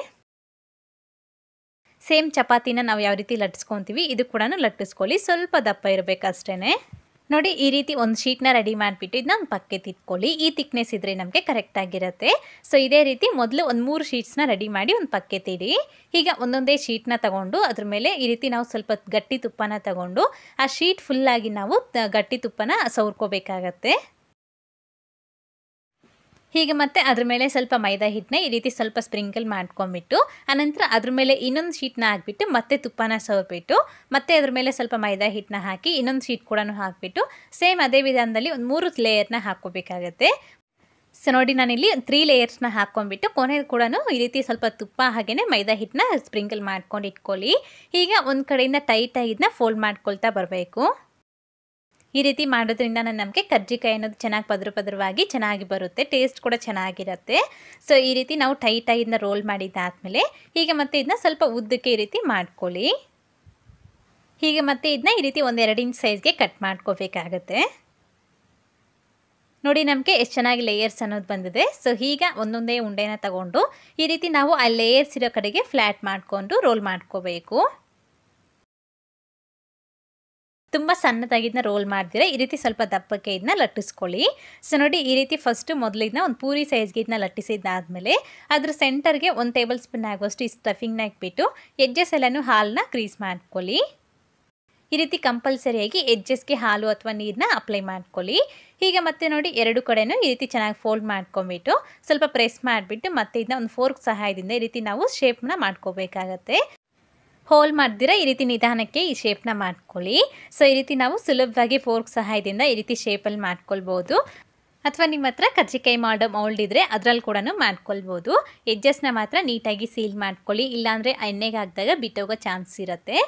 ಸೇಮ್ ಚಪಾತಿನ ನಾವು ಯಾವ ರೀತಿ ಲಟ್ಟಿಸ್ಕೊತೀವಿ ಇದು ಕೂಡ ಲಟ್ಟಿಸ್ಕೊಳ್ಳಿ. ಸ್ವಲ್ಪ ದಪ್ಪ ಇರಬೇಕಷ್ಟೇ. ನೋಡಿ ಈ ರೀತಿ ಒಂದು ಶೀಟ್ನ ರೆಡಿ ಮಾಡಿಬಿಟ್ಟು ಇದನ್ನ ಒಂದು ಪಕ್ಕಕ್ಕೆ ಇಟ್ಕೊಳ್ಳಿ. ಈ ತಿಕ್ನೆಸ್ ಇದ್ದರೆ ನಮಗೆ ಕರೆಕ್ಟಾಗಿರುತ್ತೆ. ಸೊ ಇದೇ ರೀತಿ ಮೊದಲು ಒಂದು 3 ಶೀಟ್ಸ್ನ ರೆಡಿ ಮಾಡಿ ಒಂದು ಪಕ್ಕಕ್ಕೆ ಇಡಿ. ಈಗ ಒಂದೊಂದೇ ಶೀಟ್ನ ತಗೊಂಡು ಅದ್ರ ಮೇಲೆ ಈ ರೀತಿ ನಾವು ಸ್ವಲ್ಪ ಗಟ್ಟಿ ತುಪ್ಪನ ತಗೊಂಡು ಆ ಶೀಟ್ ಫುಲ್ಲಾಗಿ ನಾವು ಗಟ್ಟಿ ತುಪ್ಪನ ಸವರ್ಕೋಬೇಕಾಗತ್ತೆ. ಹೀಗೆ ಮತ್ತೆ ಅದ್ರ ಮೇಲೆ ಸ್ವಲ್ಪ ಮೈದಾ ಹಿಟ್ಟನ್ನ ಈ ರೀತಿ ಸ್ವಲ್ಪ ಸ್ಪ್ರಿಂಕಲ್ ಮಾಡ್ಕೊಂಡ್ಬಿಟ್ಟು ಆನಂತರ ಅದ್ರ ಮೇಲೆ ಇನ್ನೊಂದು ಶೀಟ್ನ ಹಾಕ್ಬಿಟ್ಟು ಮತ್ತೆ ತುಪ್ಪನ ಸವರ್ಬಿಟ್ಟು ಮತ್ತೆ ಅದ್ರ ಮೇಲೆ ಸ್ವಲ್ಪ ಮೈದಾ ಹಿಟ್ಟನ್ನ ಹಾಕಿ ಇನ್ನೊಂದು ಶೀಟ್ ಕೂಡ ಹಾಕ್ಬಿಟ್ಟು ಸೇಮ್ ಅದೇ ವಿಧಾನದಲ್ಲಿ ಒಂದು 3 ಲೇಯರ್ನ ಹಾಕ್ಕೋಬೇಕಾಗತ್ತೆ. ಸೊ ನೋಡಿ ನಾನಿಲ್ಲಿ 3 ಲೇಯರ್ಸ್ನ ಹಾಕ್ಕೊಂಡ್ಬಿಟ್ಟು ಕೊನೆಗೆ ಕೂಡ ಈ ರೀತಿ ಸ್ವಲ್ಪ ತುಪ್ಪ ಹಾಗೆಯೇ ಮೈದಾ ಹಿಟ್ಟನ್ನ ಸ್ಪ್ರಿಂಕಲ್ ಮಾಡ್ಕೊಂಡು ಇಟ್ಕೊಳ್ಳಿ. ಈಗ ಒಂದು ಕಡೆಯಿಂದ ಟೈಟಾಗಿ ಇದನ್ನ ಫೋಲ್ಡ್ ಮಾಡ್ಕೊಳ್ತಾ ಬರಬೇಕು. ಈ ರೀತಿ ಮಾಡೋದ್ರಿಂದ ನಮಗೆ ಕರ್ಜಿಕಾಯಿ ಅನ್ನೋದು ಚೆನ್ನಾಗಿ ಪದರವಾಗಿ ಚೆನ್ನಾಗಿ ಬರುತ್ತೆ. ಟೇಸ್ಟ್ ಕೂಡ ಚೆನ್ನಾಗಿರುತ್ತೆ. ಸೊ ಈ ರೀತಿ ನಾವು ಟೈಟಾಗಿ ಇದನ್ನ ರೋಲ್ ಮಾಡಿದ್ದಾದಮೇಲೆ ಈಗ ಮತ್ತೆ ಇದನ್ನ ಸ್ವಲ್ಪ ಉದ್ದಕ್ಕೆ ಈ ರೀತಿ ಮಾಡ್ಕೊಳ್ಳಿ. ಹೀಗೆ ಮತ್ತೆ ಇದನ್ನ ಈ ರೀತಿ 1-2 ಇಂಚ್ ಸೈಜ್ಗೆ ಕಟ್ ಮಾಡ್ಕೋಬೇಕಾಗತ್ತೆ. ನೋಡಿ ನಮಗೆ ಎಷ್ಟು ಚೆನ್ನಾಗಿ ಲೇಯರ್ಸ್ ಅನ್ನೋದು ಬಂದಿದೆ. ಸೊ ಈಗ ಒಂದೊಂದೇ ಉಂಡೆನ ತಗೊಂಡು ಈ ರೀತಿ ನಾವು ಆ ಲೇಯರ್ಸ್ ಇರೋ ಕಡೆಗೆ ಫ್ಲ್ಯಾಟ್ ಮಾಡಿಕೊಂಡು ರೋಲ್ ಮಾಡ್ಕೋಬೇಕು. ತುಂಬ ಸಣ್ಣದಾಗಿ ಇದನ್ನ ರೋಲ್ ಮಾಡಿದ್ರೆ ಈ ರೀತಿ ಸ್ವಲ್ಪ ದಪ್ಪಕ್ಕೆ ಇದನ್ನ ಲಟ್ಟಿಸ್ಕೊಳ್ಳಿ. ಸೊ ನೋಡಿ ಈ ರೀತಿ ಫಸ್ಟು ಮೊದಲು ಇದನ್ನ ಒಂದು ಪೂರಿ ಸೈಜ್ಗೆ ಇದನ್ನ ಲಟ್ಟಿಸಿದ್ದಾದಮೇಲೆ ಅದ್ರ ಸೆಂಟರ್ಗೆ 1 ಟೇಬಲ್ ಸ್ಪೂನ್ ಆಗುವಷ್ಟು ಈ ಸ್ಟಫಿಂಗ್ನ ಇಟ್ಬಿಟ್ಟು ಎಡ್ಜಸ್ ಎಲ್ಲನೂ ಹಾಲನ್ನ ಕ್ರೀಸ್ ಮಾಡ್ಕೊಳ್ಳಿ. ಈ ರೀತಿ ಕಂಪಲ್ಸರಿಯಾಗಿ ಎಡ್ಜಸ್ಗೆ ಹಾಲು ಅಥವಾ ನೀರನ್ನ ಅಪ್ಲೈ ಮಾಡ್ಕೊಳ್ಳಿ. ಹೀಗೆ ಮತ್ತೆ ನೋಡಿ ಎರಡು ಕಡೆನೂ ಈ ರೀತಿ ಚೆನ್ನಾಗಿ ಫೋಲ್ಡ್ ಮಾಡ್ಕೊಂಬಿಟ್ಟು ಸ್ವಲ್ಪ ಪ್ರೆಸ್ ಮಾಡಿಬಿಟ್ಟು ಮತ್ತೆ ಇದನ್ನ ಒಂದು ಫೋರ್ಕ್ ಸಹಾಯದಿಂದ ಈ ರೀತಿ ನಾವು ಶೇಪ್ನ ಮಾಡ್ಕೋಬೇಕಾಗತ್ತೆ. ಹೋಲ್ ಮಾಡ್ದಿರ ಈ ರೀತಿ ನಿಧಾನಕ್ಕೆ ಈ ಶೇಪ್ನ ಮಾಡ್ಕೊಳ್ಳಿ. ಸೊ ಈ ರೀತಿ ನಾವು ಸುಲಭವಾಗಿ ಫೋರ್ಕ್ ಸಹಾಯದಿಂದ ಈ ರೀತಿ ಶೇಪಲ್ಲಿ ಮಾಡ್ಕೊಳ್ಬೋದು. ಅಥವಾ ನಿಮ್ಮ ಹತ್ರ ಕರ್ಜಿಕಾಯಿ ಮಾಡೋ ಮೌಲ್ಡ್ ಇದ್ದರೆ ಅದರಲ್ಲಿ ಕೂಡ ಮಾಡ್ಕೊಳ್ಬೋದು. ಎಡ್ಜಸ್ನ ಮಾತ್ರ ನೀಟಾಗಿ ಸೀಲ್ ಮಾಡ್ಕೊಳ್ಳಿ, ಇಲ್ಲಾಂದರೆ ಎಣ್ಣೆಗೆ ಹಾಕಿದಾಗ ಬಿಟ್ಟೋಗೋ ಚಾನ್ಸ್ ಇರುತ್ತೆ.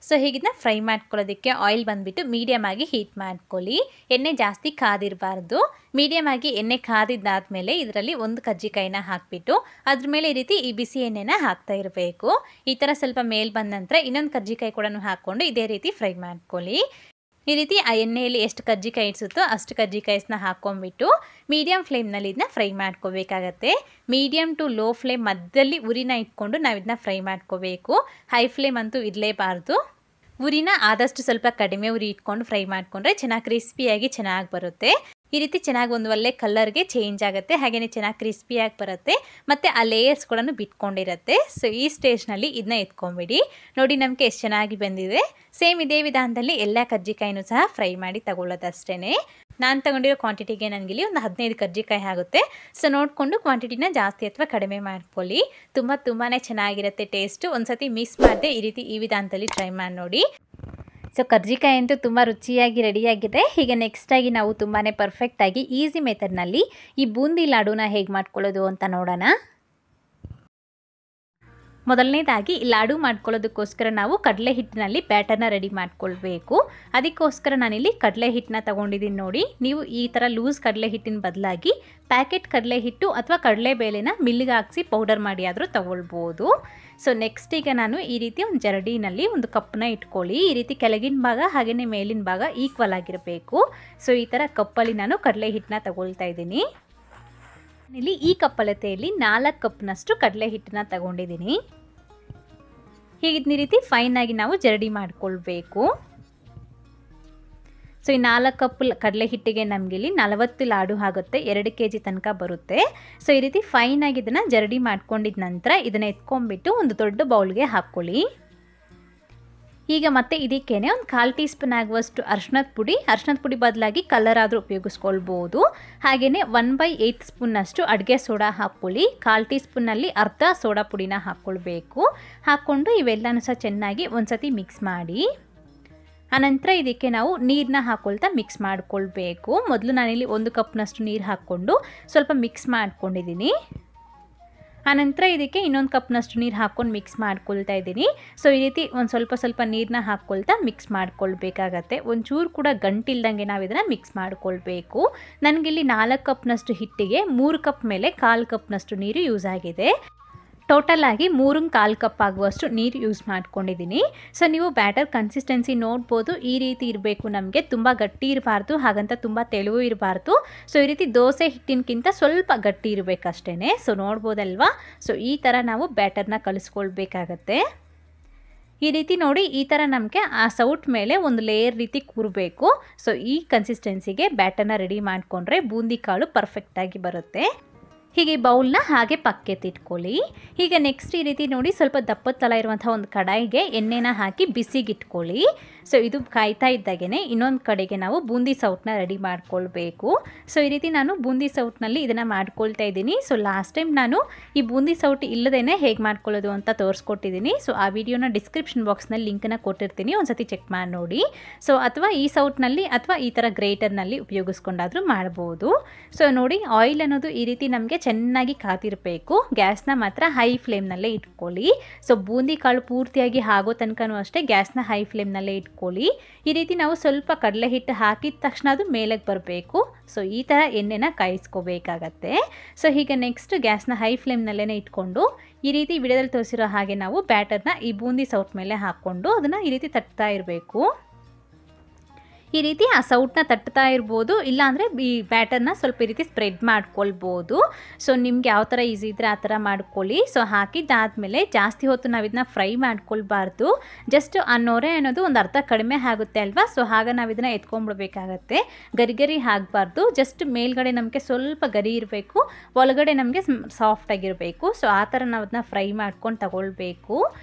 ಸೊ ಹೀಗಿದ್ನ ಫ್ರೈ ಮಾಡ್ಕೊಳ್ಳೋದಕ್ಕೆ ಆಯಿಲ್ ಬಂದುಬಿಟ್ಟು ಮೀಡಿಯಮ್ ಆಗಿ ಹೀಟ್ ಮಾಡ್ಕೊಳ್ಳಿ. ಎಣ್ಣೆ ಜಾಸ್ತಿ ಕಾದಿರಬಾರ್ದು. ಮೀಡಿಯಮ್ ಆಗಿ ಎಣ್ಣೆ ಕಾದಿದ್ದಾದಮೇಲೆ ಇದರಲ್ಲಿ ಒಂದು ಕರ್ಜಿಕಾಯಿನ ಹಾಕಿಬಿಟ್ಟು ಅದ್ರ ಮೇಲೆ ಈ ರೀತಿ ಈ ಬಿಸಿ ಎಣ್ಣೆನ ಹಾಕ್ತಾ ಇರಬೇಕು. ಈ ಥರ ಸ್ವಲ್ಪ ಮೇಲೆ ಬಂದ ನಂತರ ಇನ್ನೊಂದು ಕರ್ಜಿಕಾಯಿ ಕೂಡ ಹಾಕ್ಕೊಂಡು ಇದೇ ರೀತಿ ಫ್ರೈ ಮಾಡ್ಕೊಳ್ಳಿ. ಈ ರೀತಿ ಆ ಎಣ್ಣೆಯಲ್ಲಿ ಎಷ್ಟು ಕರ್ಜಿಕಾಯಿ ಇಡಿಸುತ್ತೋ ಅಷ್ಟು ಕರ್ಜಿಕಾಯಿಸ್ನ ಹಾಕ್ಕೊಂಡ್ಬಿಟ್ಟು ಮೀಡಿಯಮ್ ಫ್ಲೇಮ್ನಲ್ಲಿ ಇದನ್ನ ಫ್ರೈ ಮಾಡ್ಕೋಬೇಕಾಗತ್ತೆ. ಮೀಡಿಯಮ್ ಟು ಲೋ ಫ್ಲೇಮ್ ಮಧ್ಯದಲ್ಲಿ ಉರಿನ ಇಟ್ಕೊಂಡು ನಾವು ಇದನ್ನ ಫ್ರೈ ಮಾಡ್ಕೋಬೇಕು. ಹೈ ಫ್ಲೇಮ್ ಅಂತೂ ಇರಲೇಬಾರ್ದು. ಉರಿನ ಆದಷ್ಟು ಸ್ವಲ್ಪ ಕಡಿಮೆ ಉರಿ ಇಟ್ಕೊಂಡು ಫ್ರೈ ಮಾಡಿಕೊಂಡ್ರೆ ಚೆನ್ನಾಗಿ ಕ್ರಿಸ್ಪಿಯಾಗಿ ಚೆನ್ನಾಗಿ ಬರುತ್ತೆ. ಈ ರೀತಿ ಚೆನ್ನಾಗಿ ಒಂದು ಒಳ್ಳೆ ಕಲರ್ಗೆ ಚೇಂಜ್ ಆಗುತ್ತೆ, ಹಾಗೆಯೇ ಚೆನ್ನಾಗಿ ಕ್ರಿಸ್ಪಿಯಾಗಿ ಬರುತ್ತೆ ಮತ್ತು ಆ ಲೇಯರ್ಸ್ ಕೂಡ ಬಿಟ್ಕೊಂಡಿರುತ್ತೆ. ಸೊ ಈ ಸ್ಟೇಜ್ನಲ್ಲಿ ಇದನ್ನ ಎತ್ಕೊಂಬಿಡಿ. ನೋಡಿ ನಮಗೆ ಎಷ್ಟು ಚೆನ್ನಾಗಿ ಬಂದಿದೆ. ಸೇಮ್ ಇದೇ ವಿಧಾನದಲ್ಲಿ ಎಲ್ಲ ಕರ್ಜಿಕಾಯಿನೂ ಸಹ ಫ್ರೈ ಮಾಡಿ ತಗೊಳ್ಳೋದಷ್ಟೇ. ನಾನು ತಗೊಂಡಿರೋ ಕ್ವಾಂಟಿಟಿಗೆ ನನಗಿಲ್ಲಿ ಒಂದು 15 ಕರ್ಜಿಕಾಯಿ ಆಗುತ್ತೆ. ಸೊ ನೋಡಿಕೊಂಡು ಕ್ವಾಂಟಿಟಿನ ಜಾಸ್ತಿ ಅಥವಾ ಕಡಿಮೆ ಮಾಡ್ಕೊಳ್ಳಿ. ತುಂಬಾ ಚೆನ್ನಾಗಿರುತ್ತೆ ಟೇಸ್ಟು. ಒಂದು ಸತಿ ಮಿಸ್ ಮಾಡದೆ ಈ ರೀತಿ ಈ ವಿಧಾನದಲ್ಲಿ ಟ್ರೈ ಮಾಡಿ ನೋಡಿ. ಸೊ ಕರ್ಜಿಕಾಯಿ ಅಂತೂ ತುಂಬ ರುಚಿಯಾಗಿ ರೆಡಿಯಾಗಿದೆ. ಹೀಗೆ ನೆಕ್ಸ್ಟಾಗಿ ನಾವು ತುಂಬಾ ಪರ್ಫೆಕ್ಟಾಗಿ ಈಸಿ ಮೆಥಡ್ನಲ್ಲಿ ಈ ಬೂಂದಿ ಲಾಡುನ ಹೇಗೆ ಮಾಡ್ಕೊಳ್ಳೋದು ಅಂತ ನೋಡೋಣ. ಮೊದಲನೇದಾಗಿ ಲಾಡು ಮಾಡ್ಕೊಳ್ಳೋದಕ್ಕೋಸ್ಕರ ನಾವು ಕಡಲೆ ಹಿಟ್ಟಿನಲ್ಲಿ ಬ್ಯಾಟರ್ನ ರೆಡಿ ಮಾಡ್ಕೊಳ್ಬೇಕು. ಅದಕ್ಕೋಸ್ಕರ ನಾನಿಲ್ಲಿ ಕಡಲೆ ಹಿಟ್ಟನ್ನ ತೊಗೊಂಡಿದ್ದೀನಿ. ನೋಡಿ, ನೀವು ಈ ಥರ ಲೂಸ್ ಕಡಲೆ ಹಿಟ್ಟಿನ ಬದಲಾಗಿ ಪ್ಯಾಕೆಟ್ ಕಡಲೆ ಹಿಟ್ಟು ಅಥವಾ ಕಡಲೆಬೇಳೆನ ಮಿಲ್ಲಿಗೆ ಹಾಕಿಸಿ ಪೌಡರ್ ಮಾಡಿ ಆದರೂ ತೊಗೊಳ್ಬೋದು. ಸೊ ನೆಕ್ಸ್ಟ್ ಈಗ ನಾನು ಈ ರೀತಿ ಒಂದು ಜರಡಿನಲ್ಲಿ ಒಂದು ಕಪ್ಪನ್ನ ಇಟ್ಕೊಳ್ಳಿ. ಈ ರೀತಿ ಕೆಳಗಿನ ಭಾಗ ಹಾಗೆಯೇ ಮೇಲಿನ ಭಾಗ ಈಕ್ವಲ್ ಆಗಿರಬೇಕು. ಸೊ ಈ ಥರ ಕಪ್ಪಲ್ಲಿ ನಾನು ಕಡಲೆ ಹಿಟ್ಟನ್ನ ತಗೊಳ್ತಾ ಇದ್ದೀನಿ. ಇಲ್ಲಿ ಈ ಕಪ್ಪಲತೆಯಲ್ಲಿ 4 ಕಪ್ನಷ್ಟು ಕಡಲೆ ಹಿಟ್ಟನ್ನ ತಗೊಂಡಿದ್ದೀನಿ. ಹೀಗೆ ಈ ರೀತಿ ಫೈನ್ ಆಗಿ ನಾವು ಜರಡಿ ಮಾಡ್ಕೊಳ್ಬೇಕು. ಸೊ ಈ 4 ಕಪ್ ಕಡಲೆ ಹಿಟ್ಟಿಗೆ ನಮಗೆ ಇಲ್ಲಿ 40 ಲಾಡು ಆಗುತ್ತೆ, 2 kg ತನಕ ಬರುತ್ತೆ. ಸೊ ಈ ರೀತಿ ಫೈನ್ ಆಗಿ ಇದನ್ನು ಜರಡಿ ಮಾಡ್ಕೊಂಡಿದ ನಂತರ ಇದನ್ನು ಎತ್ಕೊಂಡ್ಬಿಟ್ಟು ಒಂದು ದೊಡ್ಡ ಬೌಲ್ಗೆ ಹಾಕ್ಕೊಳ್ಳಿ. ಈಗ ಮತ್ತೆ ಇದಕ್ಕೇನೆ ಒಂದು 1/4 ಟೀ ಸ್ಪೂನ್ ಆಗುವಷ್ಟು ಅರಿಶಿಣದ ಪುಡಿ ಬದಲಾಗಿ ಕಲರ್ ಆದರೂ ಉಪಯೋಗಿಸ್ಕೊಳ್ಬೋದು. ಹಾಗೆಯೇ 1/8 ಸ್ಪೂನ್ನಷ್ಟು ಅಡುಗೆ ಸೋಡಾ ಹಾಕ್ಕೊಳ್ಳಿ. 1/4 ಟೀ ಸ್ಪೂನಲ್ಲಿ ಅರ್ಧ ಸೋಡಾ ಪುಡಿನ ಹಾಕ್ಕೊಳ್ಬೇಕು. ಹಾಕ್ಕೊಂಡು ಇವೆಲ್ಲನೂ ಸಹ ಚೆನ್ನಾಗಿ ಒಂದು ಸತಿ ಮಿಕ್ಸ್ ಮಾಡಿ ಆನಂತರ ಇದಕ್ಕೆ ನಾವು ನೀರನ್ನ ಹಾಕ್ಕೊಳ್ತಾ ಮಿಕ್ಸ್ ಮಾಡ್ಕೊಳ್ಬೇಕು. ಮೊದಲು ನಾನಿಲ್ಲಿ 1 ಕಪ್ನಷ್ಟು ನೀರು ಹಾಕ್ಕೊಂಡು ಸ್ವಲ್ಪ ಮಿಕ್ಸ್ ಮಾಡ್ಕೊಂಡಿದ್ದೀನಿ. ಆನಂತರ ಇದಕ್ಕೆ ಇನ್ನೊಂದು ಕಪ್ನಷ್ಟು ನೀರು ಹಾಕ್ಕೊಂಡು ಮಿಕ್ಸ್ ಮಾಡ್ಕೊಳ್ತಾ ಇದ್ದೀನಿ. ಸೊ ಈ ರೀತಿ ಒಂದು ಸ್ವಲ್ಪ ನೀರನ್ನ ಹಾಕ್ಕೊಳ್ತಾ ಮಿಕ್ಸ್ ಮಾಡ್ಕೊಳ್ಬೇಕಾಗತ್ತೆ. ಒಂಚೂರು ಕೂಡ ಗಂಟಿಲ್ದಂಗೆ ನಾವು ಇದನ್ನು ಮಿಕ್ಸ್ ಮಾಡ್ಕೊಳ್ಬೇಕು. ನನಗಿಲ್ಲಿ 4 ಕಪ್ನಷ್ಟು ಹಿಟ್ಟಿಗೆ 3 ಕಪ್ ಮೇಲೆ 1/4 ಕಪ್ನಷ್ಟು ನೀರು ಯೂಸ್ ಆಗಿದೆ. ಟೋಟಲ್ ಆಗಿ 3-1/4 ಕಪ್ ಆಗುವಷ್ಟು ನೀರು ಯೂಸ್ ಮಾಡ್ಕೊಂಡಿದ್ದೀನಿ. ಸೊ ನೀವು ಬ್ಯಾಟರ್ ಕನ್ಸಿಸ್ಟೆನ್ಸಿ ನೋಡ್ಬೋದು. ಈ ರೀತಿ ಇರಬೇಕು, ನಮಗೆ ತುಂಬ ಗಟ್ಟಿ ಇರಬಾರ್ದು, ಹಾಗಂತ ತುಂಬ ತೆಳುವು ಇರಬಾರ್ದು. ಸೊ ಈ ರೀತಿ ದೋಸೆ ಹಿಟ್ಟಿನಕ್ಕಿಂತ ಸ್ವಲ್ಪ ಗಟ್ಟಿ ಇರಬೇಕಷ್ಟೇ. ಸೊ ನೋಡ್ಬೋದಲ್ವಾ. ಸೊ ಈ ಥರ ನಾವು ಬ್ಯಾಟರ್ನ ಕಲಿಸ್ಕೊಳ್ಬೇಕಾಗತ್ತೆ. ಈ ರೀತಿ ನೋಡಿ, ಈ ಥರ ನಮಗೆ ಆ ಸೌಟ್ ಮೇಲೆ ಒಂದು ಲೇಯರ್ ರೀತಿ ಕೂರಬೇಕು. ಸೊ ಈ ಕನ್ಸಿಸ್ಟೆನ್ಸಿಗೆ ಬ್ಯಾಟರ್ನ ರೆಡಿ ಮಾಡಿಕೊಂಡ್ರೆ ಬೂಂದಿ ಕಾಳು ಪರ್ಫೆಕ್ಟಾಗಿ ಬರುತ್ತೆ. ಹೀಗೆ ಬೌಲ್ನ ಹಾಗೆ ಪಕ್ಕೆತ್ತಿಟ್ಕೊಳ್ಳಿ. ಈಗ ನೆಕ್ಸ್ಟ್ ಈ ರೀತಿ ನೋಡಿ, ಸ್ವಲ್ಪ ದಪ್ಪದ ತಳ ಇರುವಂಥ ಒಂದು ಕಡಾಯಿಗೆ ಎಣ್ಣೆನ ಹಾಕಿ ಬಿಸಿಗಿಟ್ಕೊಳ್ಳಿ. ಸೊ ಇದು ಕಾಯ್ತಾ ಇದ್ದಾಗೇ ಇನ್ನೊಂದು ಕಡೆಗೆ ನಾವು ಬೂಂದಿ ಸೌಟ್ನ ರೆಡಿ ಮಾಡ್ಕೊಳ್ಬೇಕು. ಸೊ ಈ ರೀತಿ ನಾನು ಬೂಂದಿ ಸೌಟ್ನಲ್ಲಿ ಇದನ್ನು ಮಾಡ್ಕೊಳ್ತಾ ಇದ್ದೀನಿ. ಸೊ ಲಾಸ್ಟ್ ಟೈಮ್ ನಾನು ಈ ಬೂಂದಿ ಸೌಟ್ ಇಲ್ಲದೇ ಹೇಗೆ ಮಾಡ್ಕೊಳ್ಳೋದು ಅಂತ ತೋರಿಸ್ಕೊಟ್ಟಿದ್ದೀನಿ. ಸೊ ಆ ವಿಡಿಯೋನ ಡಿಸ್ಕ್ರಿಪ್ಷನ್ ಬಾಕ್ಸ್ನಲ್ಲಿ ಲಿಂಕನ್ನು ಕೊಟ್ಟಿರ್ತೀನಿ, ಒಂದು ಸತಿ ಚೆಕ್ ಮಾಡಿ ನೋಡಿ. ಸೊ ಅಥವಾ ಈ ಸೌಟ್ನಲ್ಲಿ ಅಥವಾ ಈ ಥರ ಗ್ರೇಟರ್ನಲ್ಲಿ ಉಪಯೋಗಿಸ್ಕೊಂಡಾದರೂ ಮಾಡ್ಬೋದು. ಸೊ ನೋಡಿ, ಆಯಿಲ್ ಅನ್ನೋದು ಈ ರೀತಿ ನಮಗೆ ಚೆನ್ನಾಗಿ ಕಾದಿರಬೇಕು. ಗ್ಯಾಸ್ನ ಮಾತ್ರ ಹೈ ಫ್ಲೇಮ್ನಲ್ಲೇ ಇಟ್ಕೊಳ್ಳಿ. ಸೊ ಬೂಂದಿ ಕಾಳು ಪೂರ್ತಿಯಾಗಿ ಆಗೋ ತನಕನೂ ಅಷ್ಟೇ ಗ್ಯಾಸ್ನ ಹೈ ಫ್ಲೇಮ್ನಲ್ಲೇ ಇಟ್ಕೊಳ್ಳಿ. ಈ ರೀತಿ ನಾವು ಸ್ವಲ್ಪ ಕಡಲೆ ಹಿಟ್ಟು ಹಾಕಿದ ತಕ್ಷಣ ಅದು ಮೇಲಕ್ಕೆ ಬರಬೇಕು. ಸೊ ಈ ಥರ ಎಣ್ಣೆನ ಕಾಯಿಸ್ಕೋಬೇಕಾಗತ್ತೆ. ಸೊ ಹೀಗೆ ನೆಕ್ಸ್ಟ್ ಗ್ಯಾಸ್ನ ಹೈ ಫ್ಲೇಮ್ನಲ್ಲೇ ಇಟ್ಕೊಂಡು ಈ ರೀತಿ ವಿಡಿಯೋದಲ್ಲಿ ತೋರಿಸಿರೋ ಹಾಗೆ ನಾವು ಬ್ಯಾಟರ್ನ ಈ ಬೂಂದಿ ಸೌಟ್ ಮೇಲೆ ಹಾಕ್ಕೊಂಡು ಅದನ್ನು ಈ ರೀತಿ ತಟ್ತಾ ಇರಬೇಕು. ಈ ರೀತಿ ಆ ಸೌಟ್ನ ತಟ್ತಾ ಇರ್ಬೋದು, ಇಲ್ಲಾಂದರೆ ಈ ಬ್ಯಾಟರ್ನ ಸ್ವಲ್ಪ ಈ ರೀತಿ ಸ್ಪ್ರೆಡ್ ಮಾಡ್ಕೊಳ್ಬೋದು. ಸೊ ನಿಮ್ಗೆ ಯಾವ ಥರ ಈಸಿ ಇದ್ದರೆ ಆ ಥರ ಮಾಡ್ಕೊಳ್ಳಿ. ಸೊ ಹಾಕಿದ್ದಾದಮೇಲೆ ಜಾಸ್ತಿ ಹೊತ್ತು ನಾವು ಇದನ್ನ ಫ್ರೈ ಮಾಡ್ಕೊಳ್ಬಾರ್ದು. ಜಸ್ಟ್ ಆ ನೊರೆ ಅನ್ನೋದು ಒಂದು ಅರ್ಧ ಕಡಿಮೆ ಆಗುತ್ತೆ ಅಲ್ವಾ. ಸೊ ಆಗ ನಾವು ಇದನ್ನು ಎತ್ಕೊಂಡ್ಬಿಡ್ಬೇಕಾಗತ್ತೆ. ಗರಿ ಆಗಬಾರ್ದು. ಜಸ್ಟ್ ಮೇಲ್ಗಡೆ ನಮಗೆ ಸ್ವಲ್ಪ ಗರಿ ಇರಬೇಕು, ಒಳಗಡೆ ನಮಗೆ ಸಾಫ್ಟಾಗಿರಬೇಕು. ಸೊ ಆ ಥರ ನಾವು ಅದನ್ನ ಫ್ರೈ ಮಾಡ್ಕೊಂಡು ತಗೊಳ್ಬೇಕು.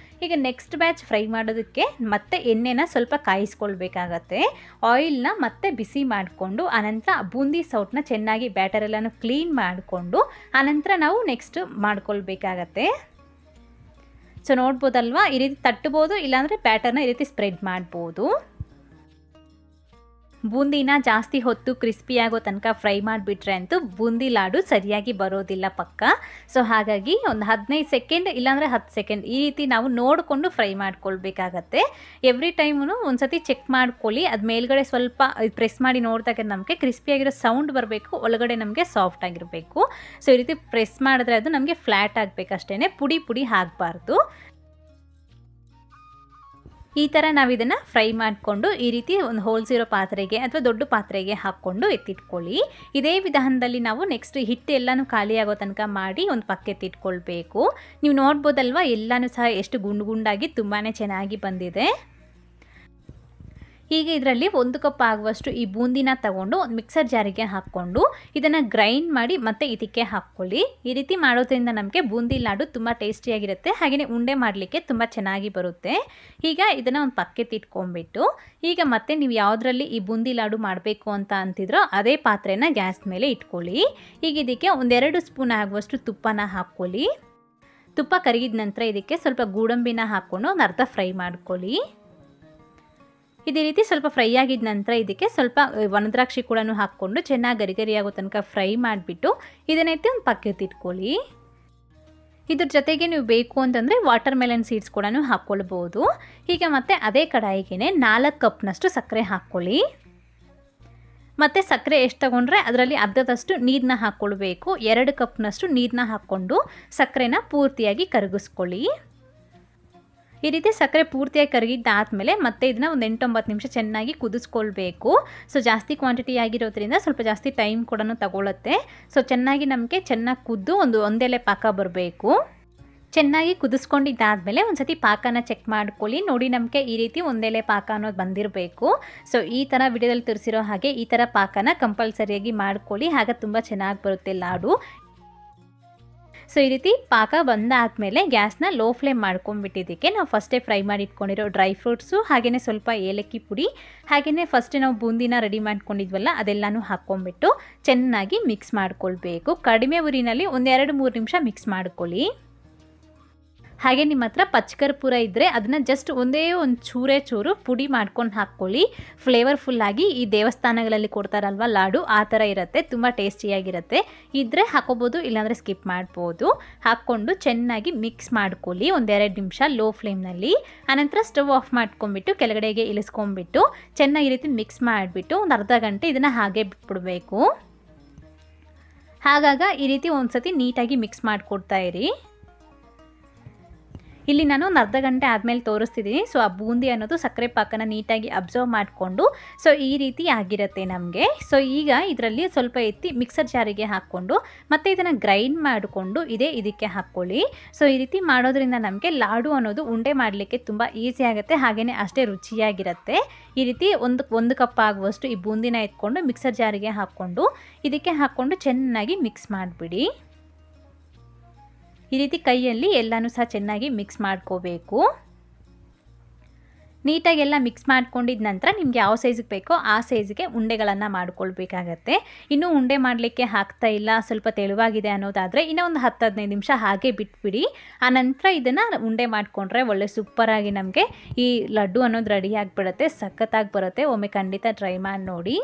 ಈಗ ನೆಕ್ಸ್ಟ್ ಬ್ಯಾಚ್ ಫ್ರೈ ಮಾಡೋದಕ್ಕೆ ಮತ್ತೆ ಎಣ್ಣೆನ ಸ್ವಲ್ಪ ಕಾಯಿಸ್ಕೊಳ್ಬೇಕಾಗತ್ತೆ. ಆಯಿಲ್ನ ಮತ್ತೆ ಬಿಸಿ ಮಾಡಿಕೊಂಡು ಆನಂತರ ಬೂಂದಿ ಸೌಟ್ನ ಚೆನ್ನಾಗಿ ಬ್ಯಾಟರೆಲ್ಲನೂ ಕ್ಲೀನ್ ಮಾಡಿಕೊಂಡು ಆನಂತರ ನಾವು ನೆಕ್ಸ್ಟ್ ಮಾಡ್ಕೊಳ್ಬೇಕಾಗತ್ತೆ. ಸೊ ನೋಡ್ಬೋದಲ್ವಾ, ಈ ರೀತಿ ತಟ್ಟಬೋದು, ಇಲ್ಲಾಂದರೆ ಬ್ಯಾಟರ್ನ ಈ ರೀತಿ ಸ್ಪ್ರೆಡ್ ಮಾಡ್ಬೋದು. ಬೂಂದಿನ ಜಾಸ್ತಿ ಹೊತ್ತು ಕ್ರಿಸ್ಪಿಯಾಗೋ ತನಕ ಫ್ರೈ ಮಾಡಿಬಿಟ್ರೆ ಅಂತೂ ಬೂಂದಿ ಲಾಡು ಸರಿಯಾಗಿ ಬರೋದಿಲ್ಲ ಪಕ್ಕ. ಸೊ ಹಾಗಾಗಿ ಒಂದು 15 ಸೆಕೆಂಡ್ ಇಲ್ಲಾಂದರೆ 10 ಸೆಕೆಂಡ್ ಈ ರೀತಿ ನಾವು ನೋಡಿಕೊಂಡು ಫ್ರೈ ಮಾಡ್ಕೊಳ್ಬೇಕಾಗತ್ತೆ. ಎವ್ರಿ ಟೈಮು ಒಂದು ಸತಿ ಚೆಕ್ ಮಾಡ್ಕೊಳ್ಳಿ. ಅದು ಮೇಲ್ಗಡೆ ಸ್ವಲ್ಪ ಪ್ರೆಸ್ ಮಾಡಿ ನೋಡಿದಾಗ ನಮಗೆ ಕ್ರಿಸ್ಪಿಯಾಗಿರೋ ಸೌಂಡ್ ಬರಬೇಕು, ಒಳಗಡೆ ನಮಗೆ ಸಾಫ್ಟ್ ಆಗಿರಬೇಕು. ಸೊ ಈ ರೀತಿ ಪ್ರೆಸ್ ಮಾಡಿದ್ರೆ ಅದು ನಮಗೆ ಫ್ಲ್ಯಾಟ್ ಆಗಬೇಕಷ್ಟೇ, ಪುಡಿ ಆಗಬಾರ್ದು. ಈ ಥರ ನಾವು ಇದನ್ನು ಫ್ರೈ ಮಾಡಿಕೊಂಡು ಈ ರೀತಿ ಒಂದು ಹೋಲ್ಸ್ ಇರೋ ಪಾತ್ರೆಗೆ ಅಥವಾ ದೊಡ್ಡ ಪಾತ್ರೆಗೆ ಹಾಕ್ಕೊಂಡು ಎತ್ತಿಟ್ಕೊಳ್ಳಿ. ಇದೇ ವಿಧಾನದಲ್ಲಿ ನಾವು ನೆಕ್ಸ್ಟ್ ಹಿಟ್ಟು ಎಲ್ಲನೂ ಖಾಲಿ ಆಗೋ ತನಕ ಮಾಡಿ ಒಂದು ಪಕ್ಕೆತ್ತಿಟ್ಕೊಳ್ಬೇಕು. ನೀವು ನೋಡ್ಬೋದಲ್ವ, ಎಲ್ಲನೂ ಸಹ ಎಷ್ಟು ಗುಂಡಾಗಿ ತುಂಬಾ ಚೆನ್ನಾಗಿ ಬಂದಿದೆ. ಈಗ ಇದರಲ್ಲಿ 1 ಕಪ್ ಆಗುವಷ್ಟು ಈ ಬೂಂದಿನ ತಗೊಂಡು ಒಂದು ಮಿಕ್ಸರ್ ಜಾರಿಗೆ ಹಾಕ್ಕೊಂಡು ಇದನ್ನು ಗ್ರೈಂಡ್ ಮಾಡಿ ಮತ್ತೆ ಇದಕ್ಕೆ ಹಾಕ್ಕೊಳ್ಳಿ. ಈ ರೀತಿ ಮಾಡೋದ್ರಿಂದ ನಮಗೆ ಬೂಂದಿ ಲಾಡು ತುಂಬ ಟೇಸ್ಟಿಯಾಗಿರುತ್ತೆ, ಹಾಗೆಯೇ ಉಂಡೆ ಮಾಡಲಿಕ್ಕೆ ತುಂಬ ಚೆನ್ನಾಗಿ ಬರುತ್ತೆ. ಈಗ ಇದನ್ನು ಒಂದು ಪಕ್ಕೆತ್ತಿಟ್ಕೊಂಡ್ಬಿಟ್ಟು ಈಗ ಮತ್ತೆ ನೀವು ಯಾವುದರಲ್ಲಿ ಈ ಬೂಂದಿ ಲಾಡು ಮಾಡಬೇಕು ಅಂತ ಅಂತಿದ್ರೋ ಅದೇ ಪಾತ್ರೆನ ಗ್ಯಾಸ್ ಮೇಲೆ ಇಟ್ಕೊಳ್ಳಿ. ಈಗ ಇದಕ್ಕೆ 1-2 ಸ್ಪೂನ್ ಆಗುವಷ್ಟು ತುಪ್ಪನ ಹಾಕ್ಕೊಳ್ಳಿ. ತುಪ್ಪ ಕರಗಿದ ನಂತರ ಇದಕ್ಕೆ ಸ್ವಲ್ಪ ಗೋಡಂಬಿನ ಹಾಕ್ಕೊಂಡು ಒಂದು ಅರ್ಧ ಫ್ರೈ ಮಾಡ್ಕೊಳ್ಳಿ. ಇದೇ ರೀತಿ ಸ್ವಲ್ಪ ಫ್ರೈ ಆಗಿದ ನಂತರ ಇದಕ್ಕೆ ಸ್ವಲ್ಪ ಒಣದ್ರಾಕ್ಷಿ ಕೂಡ ಹಾಕ್ಕೊಂಡು ಚೆನ್ನಾಗಿ ಗರಿಯಾಗೋ ತನಕ ಫ್ರೈ ಮಾಡಿಬಿಟ್ಟು ಇದನ್ನೈತೆ ಒಂದು ಪಕ್ಕೆತ್ತಿಟ್ಕೊಳ್ಳಿ. ಇದ್ರ ಜೊತೆಗೆ ನೀವು ಬೇಕು ಅಂತಂದರೆ ವಾಟರ್ ಮೆಲನ್ ಸೀಡ್ಸ್ ಕೂಡ ಹಾಕ್ಕೊಳ್ಬೋದು. ಈಗ ಮತ್ತೆ ಅದೇ ಕಡಾಯಿಗೆ 4 ಕಪ್ನಷ್ಟು ಸಕ್ಕರೆ ಹಾಕ್ಕೊಳ್ಳಿ. ಮತ್ತು ಸಕ್ಕರೆ ಎಷ್ಟು ತಗೊಂಡ್ರೆ ಅದರಲ್ಲಿ ಅರ್ಧದಷ್ಟು ನೀರನ್ನ ಹಾಕ್ಕೊಳ್ಬೇಕು. 2 ಕಪ್ನಷ್ಟು ನೀರನ್ನ ಹಾಕ್ಕೊಂಡು ಸಕ್ಕರೆನ ಪೂರ್ತಿಯಾಗಿ ಕರಗಿಸ್ಕೊಳ್ಳಿ. ಈ ರೀತಿ ಸಕ್ಕರೆ ಪೂರ್ತಿಯಾಗಿ ಕರಗಿದ್ದಾದಮೇಲೆ ಮತ್ತೆ ಇದನ್ನು ಒಂದು 8-9 ನಿಮಿಷ ಚೆನ್ನಾಗಿ ಕುದಿಸ್ಕೊಳ್ಬೇಕು. ಸೊ ಜಾಸ್ತಿ ಕ್ವಾಂಟಿಟಿ ಆಗಿರೋದ್ರಿಂದ ಸ್ವಲ್ಪ ಜಾಸ್ತಿ ಟೈಮ್ ಕೂಡ ತಗೊಳುತ್ತೆ. ಸೊ ಚೆನ್ನಾಗಿ ನಮಗೆ ಚೆನ್ನಾಗಿ ಕುದ್ದು ಒಂದೆಲೆ ಪಾಕ ಬರಬೇಕು. ಚೆನ್ನಾಗಿ ಕುದಿಸ್ಕೊಂಡಿದ್ದಾದಮೇಲೆ ಒಂದು ಸತಿ ಪಾಕನ ಚೆಕ್ ಮಾಡ್ಕೊಳ್ಳಿ. ನೋಡಿ, ನಮಗೆ ಈ ರೀತಿ ಒಂದೆಲೆ ಪಾಕ ಅನ್ನೋದು ಬಂದಿರಬೇಕು. ಸೊ ಈ ಥರ ವಿಡಿಯೋದಲ್ಲಿ ತೋರಿಸಿರೋ ಹಾಗೆ ಈ ಥರ ಪಾಕನ ಕಂಪಲ್ಸರಿಯಾಗಿ ಮಾಡ್ಕೊಳ್ಳಿ, ಆಗ ತುಂಬ ಚೆನ್ನಾಗಿ ಬರುತ್ತೆ ಲಾಡು. ಸೊ ಈ ರೀತಿ ಪಾಕ ಬಂದಾದಮೇಲೆ ಗ್ಯಾಸ್ನ ಲೋ ಫ್ಲೇಮ್ ಮಾಡ್ಕೊಂಡ್ಬಿಟ್ಟಿದ್ದಕ್ಕೆ ನಾವು ಫಸ್ಟೇ ಫ್ರೈ ಮಾಡಿ ಇಟ್ಕೊಂಡಿರೋ ಡ್ರೈ ಫ್ರೂಟ್ಸು ಹಾಗೆಯೇ ಸ್ವಲ್ಪ ಏಲಕ್ಕಿ ಪುಡಿ ಹಾಗೆಯೇ ಫಸ್ಟೇ ನಾವು ಬೂಂದಿನ ರೆಡಿ ಮಾಡ್ಕೊಂಡಿದ್ವಲ್ಲ ಅದೆಲ್ಲನೂ ಹಾಕ್ಕೊಂಡ್ಬಿಟ್ಟು ಚೆನ್ನಾಗಿ ಮಿಕ್ಸ್ ಮಾಡ್ಕೊಳ್ಬೇಕು. ಕಡಿಮೆ ಉರಿನಲ್ಲಿ 1-2-3 ನಿಮಿಷ ಮಿಕ್ಸ್ ಮಾಡ್ಕೊಳ್ಳಿ. ಹಾಗೆ ನಿಮ್ಮ ಹತ್ರ ಪಚ್ಚಕರ್ಪೂರ ಇದ್ದರೆ ಅದನ್ನು ಜಸ್ಟ್ ಒಂದೇ ಒಂದು ಚೂರು ಪುಡಿ ಮಾಡ್ಕೊಂಡು ಹಾಕ್ಕೊಳ್ಳಿ. ಫ್ಲೇವರ್ಫುಲ್ಲಾಗಿ ಈ ದೇವಸ್ಥಾನಗಳಲ್ಲಿ ಕೊಡ್ತಾರಲ್ವ ಲಾಡು ಆ ಥರ ಇರುತ್ತೆ, ತುಂಬ ಟೇಸ್ಟಿಯಾಗಿರುತ್ತೆ. ಇದ್ದರೆ ಹಾಕೋಬೋದು, ಇಲ್ಲಾಂದರೆ ಸ್ಕಿಪ್ ಮಾಡ್ಬೋದು. ಹಾಕ್ಕೊಂಡು ಚೆನ್ನಾಗಿ ಮಿಕ್ಸ್ ಮಾಡ್ಕೊಳ್ಳಿ 1-2 ನಿಮಿಷ ಲೋ ಫ್ಲೇಮ್ನಲ್ಲಿ. ಆನಂತರ ಸ್ಟವ್ ಆಫ್ ಮಾಡ್ಕೊಂಡ್ಬಿಟ್ಟು ಕೆಳಗಡೆಗೆ ಇಳಿಸ್ಕೊಂಡ್ಬಿಟ್ಟು ಚೆನ್ನಾಗಿ ಈ ರೀತಿ ಮಿಕ್ಸ್ ಮಾಡಿಬಿಟ್ಟು ಒಂದು ಅರ್ಧ ಗಂಟೆ ಇದನ್ನು ಹಾಗೆ ಬಿಟ್ಬಿಡಬೇಕು. ಹಾಗಾಗ ಈ ರೀತಿ ಒಂದು ಸತಿ ನೀಟಾಗಿ ಮಿಕ್ಸ್ ಮಾಡಿಕೊಡ್ತಾ ಇರಿ. ಇಲ್ಲಿ ನಾನು ಒಂದು ಅರ್ಧ ಗಂಟೆ ಆದಮೇಲೆ ತೋರಿಸ್ತಿದ್ದೀನಿ. ಸೊ ಆ ಬೂಂದಿ ಅನ್ನೋದು ಸಕ್ಕರೆ ಪಾಕನ ನೀಟಾಗಿ ಅಬ್ಸರ್ವ್ ಮಾಡಿಕೊಂಡು ಸೊ ಈ ರೀತಿ ಆಗಿರುತ್ತೆ ನಮಗೆ. ಸೊ ಈಗ ಇದರಲ್ಲಿ ಸ್ವಲ್ಪ ಎತ್ತಿ ಮಿಕ್ಸರ್ ಜಾರಿಗೆ ಹಾಕ್ಕೊಂಡು ಮತ್ತೆ ಇದನ್ನು ಗ್ರೈಂಡ್ ಮಾಡಿಕೊಂಡು ಇದಕ್ಕೆ ಹಾಕ್ಕೊಳ್ಳಿ. ಸೊ ಈ ರೀತಿ ಮಾಡೋದ್ರಿಂದ ನಮಗೆ ಲಾಡು ಅನ್ನೋದು ಉಂಡೆ ಮಾಡಲಿಕ್ಕೆ ತುಂಬ ಈಸಿ ಆಗುತ್ತೆ, ಹಾಗೆಯೇ ಅಷ್ಟೇ ರುಚಿಯಾಗಿರುತ್ತೆ. ಈ ರೀತಿ ಒಂದು ಕಪ್ ಆಗುವಷ್ಟು ಈ ಬೂಂದಿನ ಎತ್ಕೊಂಡು ಮಿಕ್ಸರ್ ಜಾರಿಗೆ ಹಾಕ್ಕೊಂಡು ಇದಕ್ಕೆ ಹಾಕ್ಕೊಂಡು ಚೆನ್ನಾಗಿ ಮಿಕ್ಸ್ ಮಾಡಿಬಿಡಿ. ಈ ರೀತಿ ಕೈಯಲ್ಲಿ ಎಲ್ಲನೂ ಸಹ ಚೆನ್ನಾಗಿ ಮಿಕ್ಸ್ ಮಾಡ್ಕೋಬೇಕು. ನೀಟಾಗಿ ಎಲ್ಲ ಮಿಕ್ಸ್ ಮಾಡ್ಕೊಂಡಿದ ನಂತರ ನಿಮಗೆ ಯಾವ ಸೈಜಿಗೆ ಬೇಕೋ ಆ ಸೈಜಿಗೆ ಉಂಡೆಗಳನ್ನು ಮಾಡ್ಕೊಳ್ಬೇಕಾಗತ್ತೆ. ಇನ್ನೂ ಉಂಡೆ ಮಾಡಲಿಕ್ಕೆ ಆಗ್ತಾ ಇಲ್ಲ, ಸ್ವಲ್ಪ ತೆಳುವಾಗಿದೆ ಅನ್ನೋದಾದರೆ ಇನ್ನೂ ಒಂದು 10-15 ನಿಮಿಷ ಹಾಗೆ ಬಿಟ್ಬಿಡಿ. ಆನಂತರ ಇದನ್ನು ಉಂಡೆ ಮಾಡಿಕೊಂಡ್ರೆ ಒಳ್ಳೆ ಸೂಪರಾಗಿ ನಮಗೆ ಈ ಲಡ್ಡು ಅನ್ನೋದು ರೆಡಿ ಆಗಿಬಿಡುತ್ತೆ, ಸಖತ್ತಾಗಿ ಬರುತ್ತೆ. ಒಮ್ಮೆ ಖಂಡಿತ ಟ್ರೈ ಮಾಡಿ ನೋಡಿ.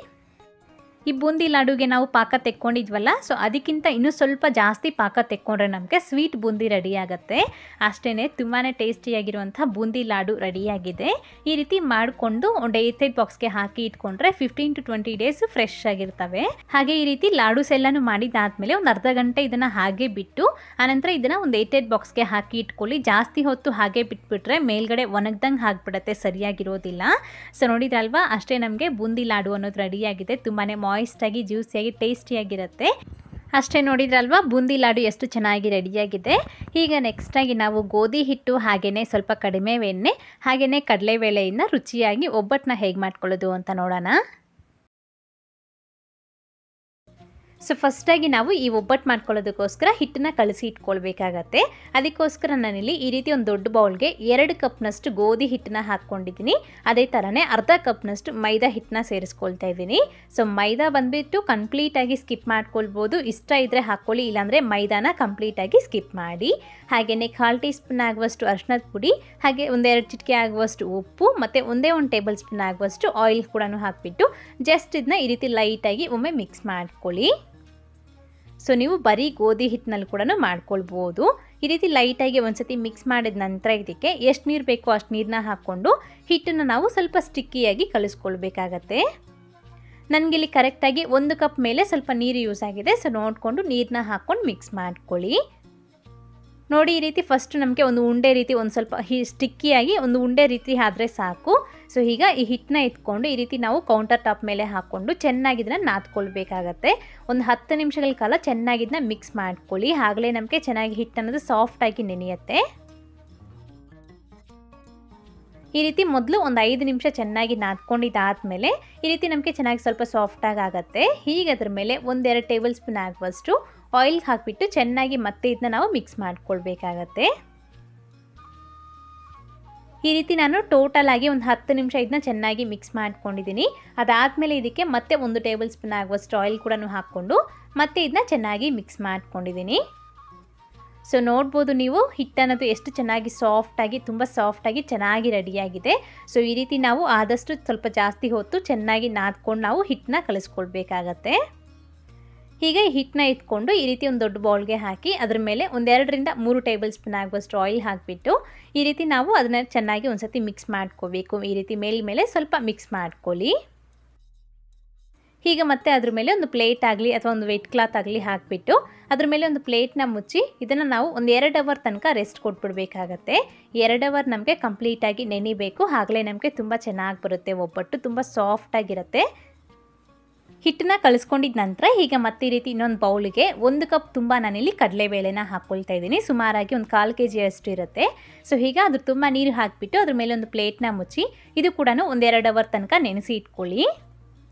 ಈ ಬೂಂದಿ ಲಾಡುಗೆ ನಾವು ಪಾಕ ತೆಕ್ಕೊಂಡಿದ್ವಲ್ಲ, ಸೊ ಅದಕ್ಕಿಂತ ಇನ್ನೂ ಸ್ವಲ್ಪ ಜಾಸ್ತಿ ಪಾಕ ತೆಕ್ಕೊಂಡ್ರೆ ನಮಗೆ ಸ್ವೀಟ್ ಬೂಂದಿ ರೆಡಿ ಆಗುತ್ತೆ. ಅಷ್ಟೇ, ತುಂಬಾ ಟೇಸ್ಟಿಯಾಗಿರುವಂಥ ಬೂಂದಿ ಲಾಡು ರೆಡಿಯಾಗಿದೆ. ಈ ರೀತಿ ಮಾಡಿಕೊಂಡು ಒಂದು ಏರ್ಟೈಟ್ ಬಾಕ್ಸ್ಗೆ ಹಾಕಿ ಇಟ್ಕೊಂಡ್ರೆ 15-20 ಡೇಸ್ ಫ್ರೆಶ್ ಆಗಿರ್ತವೆ. ಹಾಗೆ ಈ ರೀತಿ ಲಾಡುಸ್ ಎಲ್ಲನೂ ಮಾಡಿದಾದ್ಮೇಲೆ ಒಂದು ಅರ್ಧ ಗಂಟೆ ಇದನ್ನು ಹಾಗೆ ಬಿಟ್ಟು ಆನಂತರ ಇದನ್ನು ಒಂದು ಏರ್ಟೈಟ್ ಬಾಕ್ಸ್ಗೆ ಹಾಕಿ ಇಟ್ಕೊಳ್ಳಿ. ಜಾಸ್ತಿ ಹೊತ್ತು ಹಾಗೆ ಬಿಟ್ಬಿಟ್ರೆ ಮೇಲ್ಗಡೆ ಒಣಗ್ದಂಗೆ ಆಗಿಬಿಡುತ್ತೆ, ಸರಿಯಾಗಿರೋದಿಲ್ಲ. ಸೊ ನೋಡಿದ್ರಲ್ವಾ, ಅಷ್ಟೇ ನಮಗೆ ಬೂಂದಿ ಲಾಡು ಅನ್ನೋದು ರೆಡಿಯಾಗಿದೆ. ತುಂಬಾ ಮಾಯಿಸ್ಟಾಗಿ ಜ್ಯೂಸಿಯಾಗಿ ಟೇಸ್ಟಿಯಾಗಿರುತ್ತೆ. ಅಷ್ಟೇ ನೋಡಿದ್ರಲ್ವಾ, ಬೂಂದಿ ಲಾಡು ಎಷ್ಟು ಚೆನ್ನಾಗಿ ರೆಡಿಯಾಗಿದೆ. ಈಗ ನೆಕ್ಸ್ಟಾಗಿ ನಾವು ಗೋಧಿ ಹಿಟ್ಟು ಹಾಗೆಯೇ ಸ್ವಲ್ಪ ಕಡಿಮೆ ಎಣ್ಣೆ ಹಾಗೆಯೇ ಕಡಲೆಬೇಳೆಯಿಂದ ರುಚಿಯಾಗಿ ಒಬ್ಬಟ್ಟನ್ನ ಹೇಗೆ ಮಾಡ್ಕೊಳ್ಳೋದು ಅಂತ ನೋಡೋಣ. ಸೊ ಫಸ್ಟಾಗಿ ನಾವು ಈ ಒಬ್ಬಟ್ಟು ಮಾಡ್ಕೊಳ್ಳೋದಕ್ಕೋಸ್ಕರ ಹಿಟ್ಟನ್ನ ಕಲಸಿ ಇಟ್ಕೊಳ್ಬೇಕಾಗತ್ತೆ. ಅದಕ್ಕೋಸ್ಕರ ನಾನಿಲ್ಲಿ ಈ ರೀತಿ ಒಂದು ದೊಡ್ಡ ಬೌಲ್ಗೆ 2 ಕಪ್ನಷ್ಟು ಗೋಧಿ ಹಿಟ್ಟನ್ನ ಹಾಕ್ಕೊಂಡಿದ್ದೀನಿ. ಅದೇ ಥರನೇ ಅರ್ಧ ಕಪ್ನಷ್ಟು ಮೈದಾ ಹಿಟ್ಟನ್ನ ಸೇರಿಸ್ಕೊಳ್ತಾ ಇದ್ದೀನಿ. ಸೊ ಮೈದಾ ಬಂದುಬಿಟ್ಟು ಕಂಪ್ಲೀಟಾಗಿ ಸ್ಕಿಪ್ ಮಾಡ್ಕೊಳ್ಬೋದು, ಇಷ್ಟ ಇದ್ದರೆ ಹಾಕ್ಕೊಳ್ಳಿ, ಇಲ್ಲಾಂದರೆ ಮೈದಾನ ಕಂಪ್ಲೀಟಾಗಿ ಸ್ಕಿಪ್ ಮಾಡಿ. ಹಾಗೆಯೇ 1/4 ಟೀ ಸ್ಪೂನ್ ಆಗುವಷ್ಟು ಅರಿಶಿಣದ ಪುಡಿ, ಹಾಗೆ 1-2 ಚಿಟಿಕೆ ಆಗುವಷ್ಟು ಉಪ್ಪು ಮತ್ತು 1 ಟೇಬಲ್ ಸ್ಪೂನ್ ಆಗುವಷ್ಟು ಆಯಿಲ್ ಕೂಡ ಹಾಕಿಬಿಟ್ಟು ಜಸ್ಟ್ ಇದನ್ನ ಈ ರೀತಿ ಲೈಟಾಗಿ ಒಮ್ಮೆ ಮಿಕ್ಸ್ ಮಾಡ್ಕೊಳ್ಳಿ. ಸೊ ನೀವು ಬರೀ ಗೋಧಿ ಹಿಟ್ಟಿನಲ್ಲಿ ಕೂಡ ಮಾಡ್ಕೊಳ್ಬೋದು. ಈ ರೀತಿ ಲೈಟಾಗಿ ಒಂದ್ಸತಿ ಮಿಕ್ಸ್ ಮಾಡಿದ ನಂತರ ಇದಕ್ಕೆ ಎಷ್ಟು ನೀರು ಬೇಕೋ ಅಷ್ಟು ನೀರನ್ನ ಹಾಕ್ಕೊಂಡು ಹಿಟ್ಟನ್ನು ನಾವು ಸ್ವಲ್ಪ ಸ್ಟಿಕ್ಕಿಯಾಗಿ ಕಲಿಸ್ಕೊಳ್ಬೇಕಾಗತ್ತೆ. ನನಗಿಲ್ಲಿ ಕರೆಕ್ಟಾಗಿ 1 ಕಪ್ ಮೇಲೆ ಸ್ವಲ್ಪ ನೀರು ಯೂಸ್ ಆಗಿದೆ. ಸೊ ನೋಡಿಕೊಂಡು ನೀರನ್ನ ಹಾಕ್ಕೊಂಡು ಮಿಕ್ಸ್ ಮಾಡ್ಕೊಳ್ಳಿ. ನೋಡಿ, ಈ ರೀತಿ ಫಸ್ಟ್ ನಮಗೆ ಒಂದು ಉಂಡೆ ರೀತಿ ಒಂದು ಸ್ವಲ್ಪ ಸ್ಟಿಕ್ಕಿಯಾಗಿ ಒಂದು ಉಂಡೆ ರೀತಿ ಆದರೆ ಸಾಕು. ಸೊ ಈಗ ಈ ಹಿಟ್ಟನ್ನ ಎತ್ಕೊಂಡು ಈ ರೀತಿ ನಾವು ಕೌಂಟರ್ ಟಾಪ್ ಮೇಲೆ ಹಾಕ್ಕೊಂಡು ಚೆನ್ನಾಗಿ ಇದನ್ನು ನಾದ್ಕೊಳ್ಬೇಕಾಗತ್ತೆ. ಒಂದು 10 ನಿಮಿಷಗಳ ಕಾಲ ಚೆನ್ನಾಗಿ ಇದನ್ನ ಮಿಕ್ಸ್ ಮಾಡ್ಕೊಳ್ಳಿ. ಆಗಲೇ ನಮಗೆ ಚೆನ್ನಾಗಿ ಹಿಟ್ಟು ಅನ್ನೋದು ಸಾಫ್ಟಾಗಿ ನೆನೆಯುತ್ತೆ. ಈ ರೀತಿ ಮೊದಲು ಒಂದು 5 ನಿಮಿಷ ಚೆನ್ನಾಗಿ ನಾದ್ಕೊಂಡಿದ್ದಾದಮೇಲೆ ಈ ರೀತಿ ನಮಗೆ ಚೆನ್ನಾಗಿ ಸ್ವಲ್ಪ ಸಾಫ್ಟಾಗಿ ಆಗುತ್ತೆ. ಹೀಗೆ ಅದ್ರ ಮೇಲೆ 1-2 ಟೇಬಲ್ ಸ್ಪೂನ್ ಆಗುವಷ್ಟು ಆಯಿಲ್ ಹಾಕಿಬಿಟ್ಟು ಚೆನ್ನಾಗಿ ಮತ್ತೆ ಇದನ್ನ ನಾವು ಮಿಕ್ಸ್ ಮಾಡ್ಕೊಳ್ಬೇಕಾಗತ್ತೆ. ಈ ರೀತಿ ನಾನು ಟೋಟಲ್ ಆಗಿ ಒಂದು 10 ನಿಮಿಷ ಇದನ್ನ ಚೆನ್ನಾಗಿ ಮಿಕ್ಸ್ ಮಾಡ್ಕೊಂಡಿದ್ದೀನಿ. ಅದಾದಮೇಲೆ ಇದಕ್ಕೆ ಮತ್ತೆ 1 ಟೇಬಲ್ ಸ್ಪೂನ್ ಆಗುವಷ್ಟು ಆಯಿಲ್ ಕೂಡ ಹಾಕ್ಕೊಂಡು ಮತ್ತೆ ಇದನ್ನ ಚೆನ್ನಾಗಿ ಮಿಕ್ಸ್ ಮಾಡ್ಕೊಂಡಿದ್ದೀನಿ. ಸೊ ನೋಡ್ಬೋದು ನೀವು ಹಿಟ್ಟನ್ನೋದು ಎಷ್ಟು ಚೆನ್ನಾಗಿ ಸಾಫ್ಟಾಗಿ ತುಂಬ ಸಾಫ್ಟಾಗಿ ಚೆನ್ನಾಗಿ ರೆಡಿಯಾಗಿದೆ. ಸೊ ಈ ರೀತಿ ನಾವು ಆದಷ್ಟು ಸ್ವಲ್ಪ ಜಾಸ್ತಿ ಹೊತ್ತು ಚೆನ್ನಾಗಿ ನಾದ್ಕೊಂಡು ನಾವು ಹಿಟ್ಟನ್ನ ಕಲಿಸ್ಕೊಳ್ಬೇಕಾಗತ್ತೆ. ಹೀಗೆ ಹಿಟ್ಟನ್ನ ಇಟ್ಕೊಂಡು ಈ ರೀತಿ ಒಂದು ದೊಡ್ಡ ಬೌಲ್ಗೆ ಹಾಕಿ ಅದ್ರ ಮೇಲೆ 1-2-3 ಟೇಬಲ್ ಸ್ಪೂನ್ ಆಗುವಷ್ಟು ಆಯಿಲ್ ಹಾಕಿಬಿಟ್ಟು ಈ ರೀತಿ ನಾವು ಅದನ್ನು ಚೆನ್ನಾಗಿ ಒಂದು ಸತಿ ಮಿಕ್ಸ್ ಮಾಡ್ಕೋಬೇಕು. ಈ ರೀತಿ ಮೇಲ್ಮೇಲೆ ಸ್ವಲ್ಪ ಮಿಕ್ಸ್ ಮಾಡ್ಕೊಳ್ಳಿ. ಹೀಗೆ ಮತ್ತೆ ಅದ್ರ ಮೇಲೆ ಒಂದು ಪ್ಲೇಟ್ ಆಗಲಿ ಅಥವಾ ಒಂದು ವೆಟ್ ಕ್ಲಾತ್ ಆಗಲಿ ಹಾಕಿಬಿಟ್ಟು ಅದ್ರ ಮೇಲೆ ಒಂದು ಪ್ಲೇಟ್ನ ಮುಚ್ಚಿ ಇದನ್ನು ನಾವು ಒಂದು 2 ಅವರ್ ತನಕ ರೆಸ್ಟ್ ಕೊಟ್ಬಿಡ್ಬೇಕಾಗತ್ತೆ. 2 ಅವರ್ ನಮಗೆ ಕಂಪ್ಲೀಟಾಗಿ ನೆನಿಬೇಕು, ಆಗಲೇ ನಮಗೆ ತುಂಬ ಚೆನ್ನಾಗಿ ಬರುತ್ತೆ. ಒಬ್ಬಟ್ಟು ತುಂಬ ಸಾಫ್ಟಾಗಿರುತ್ತೆ. ಹಿಟ್ಟನ್ನ ಕಲಿಸ್ಕೊಂಡಿದ್ದ ನಂತರ ಈಗ ಮತ್ತೆ ಈ ರೀತಿ ಇನ್ನೊಂದು ಬೌಲಿಗೆ 1 ಕಪ್ ತುಂಬ ನಾನಿಲ್ಲಿ ಕಡಲೆಬೇಳೆನ ಹಾಕ್ಕೊಳ್ತಾ ಇದ್ದೀನಿ. ಸುಮಾರಾಗಿ ಒಂದು 1/4 kg ಅಷ್ಟು ಇರುತ್ತೆ. ಸೊ ಈಗ ಅದ್ರ ತುಂಬ ನೀರು ಹಾಕಿಬಿಟ್ಟು ಅದ್ರ ಮೇಲೆ ಒಂದು ಪ್ಲೇಟ್ನ ಮುಚ್ಚಿ ಇದು ಕೂಡ ಒಂದು 2 ಅವರ್ ತನಕ ನೆನೆಸಿ ಇಟ್ಕೊಳ್ಳಿ.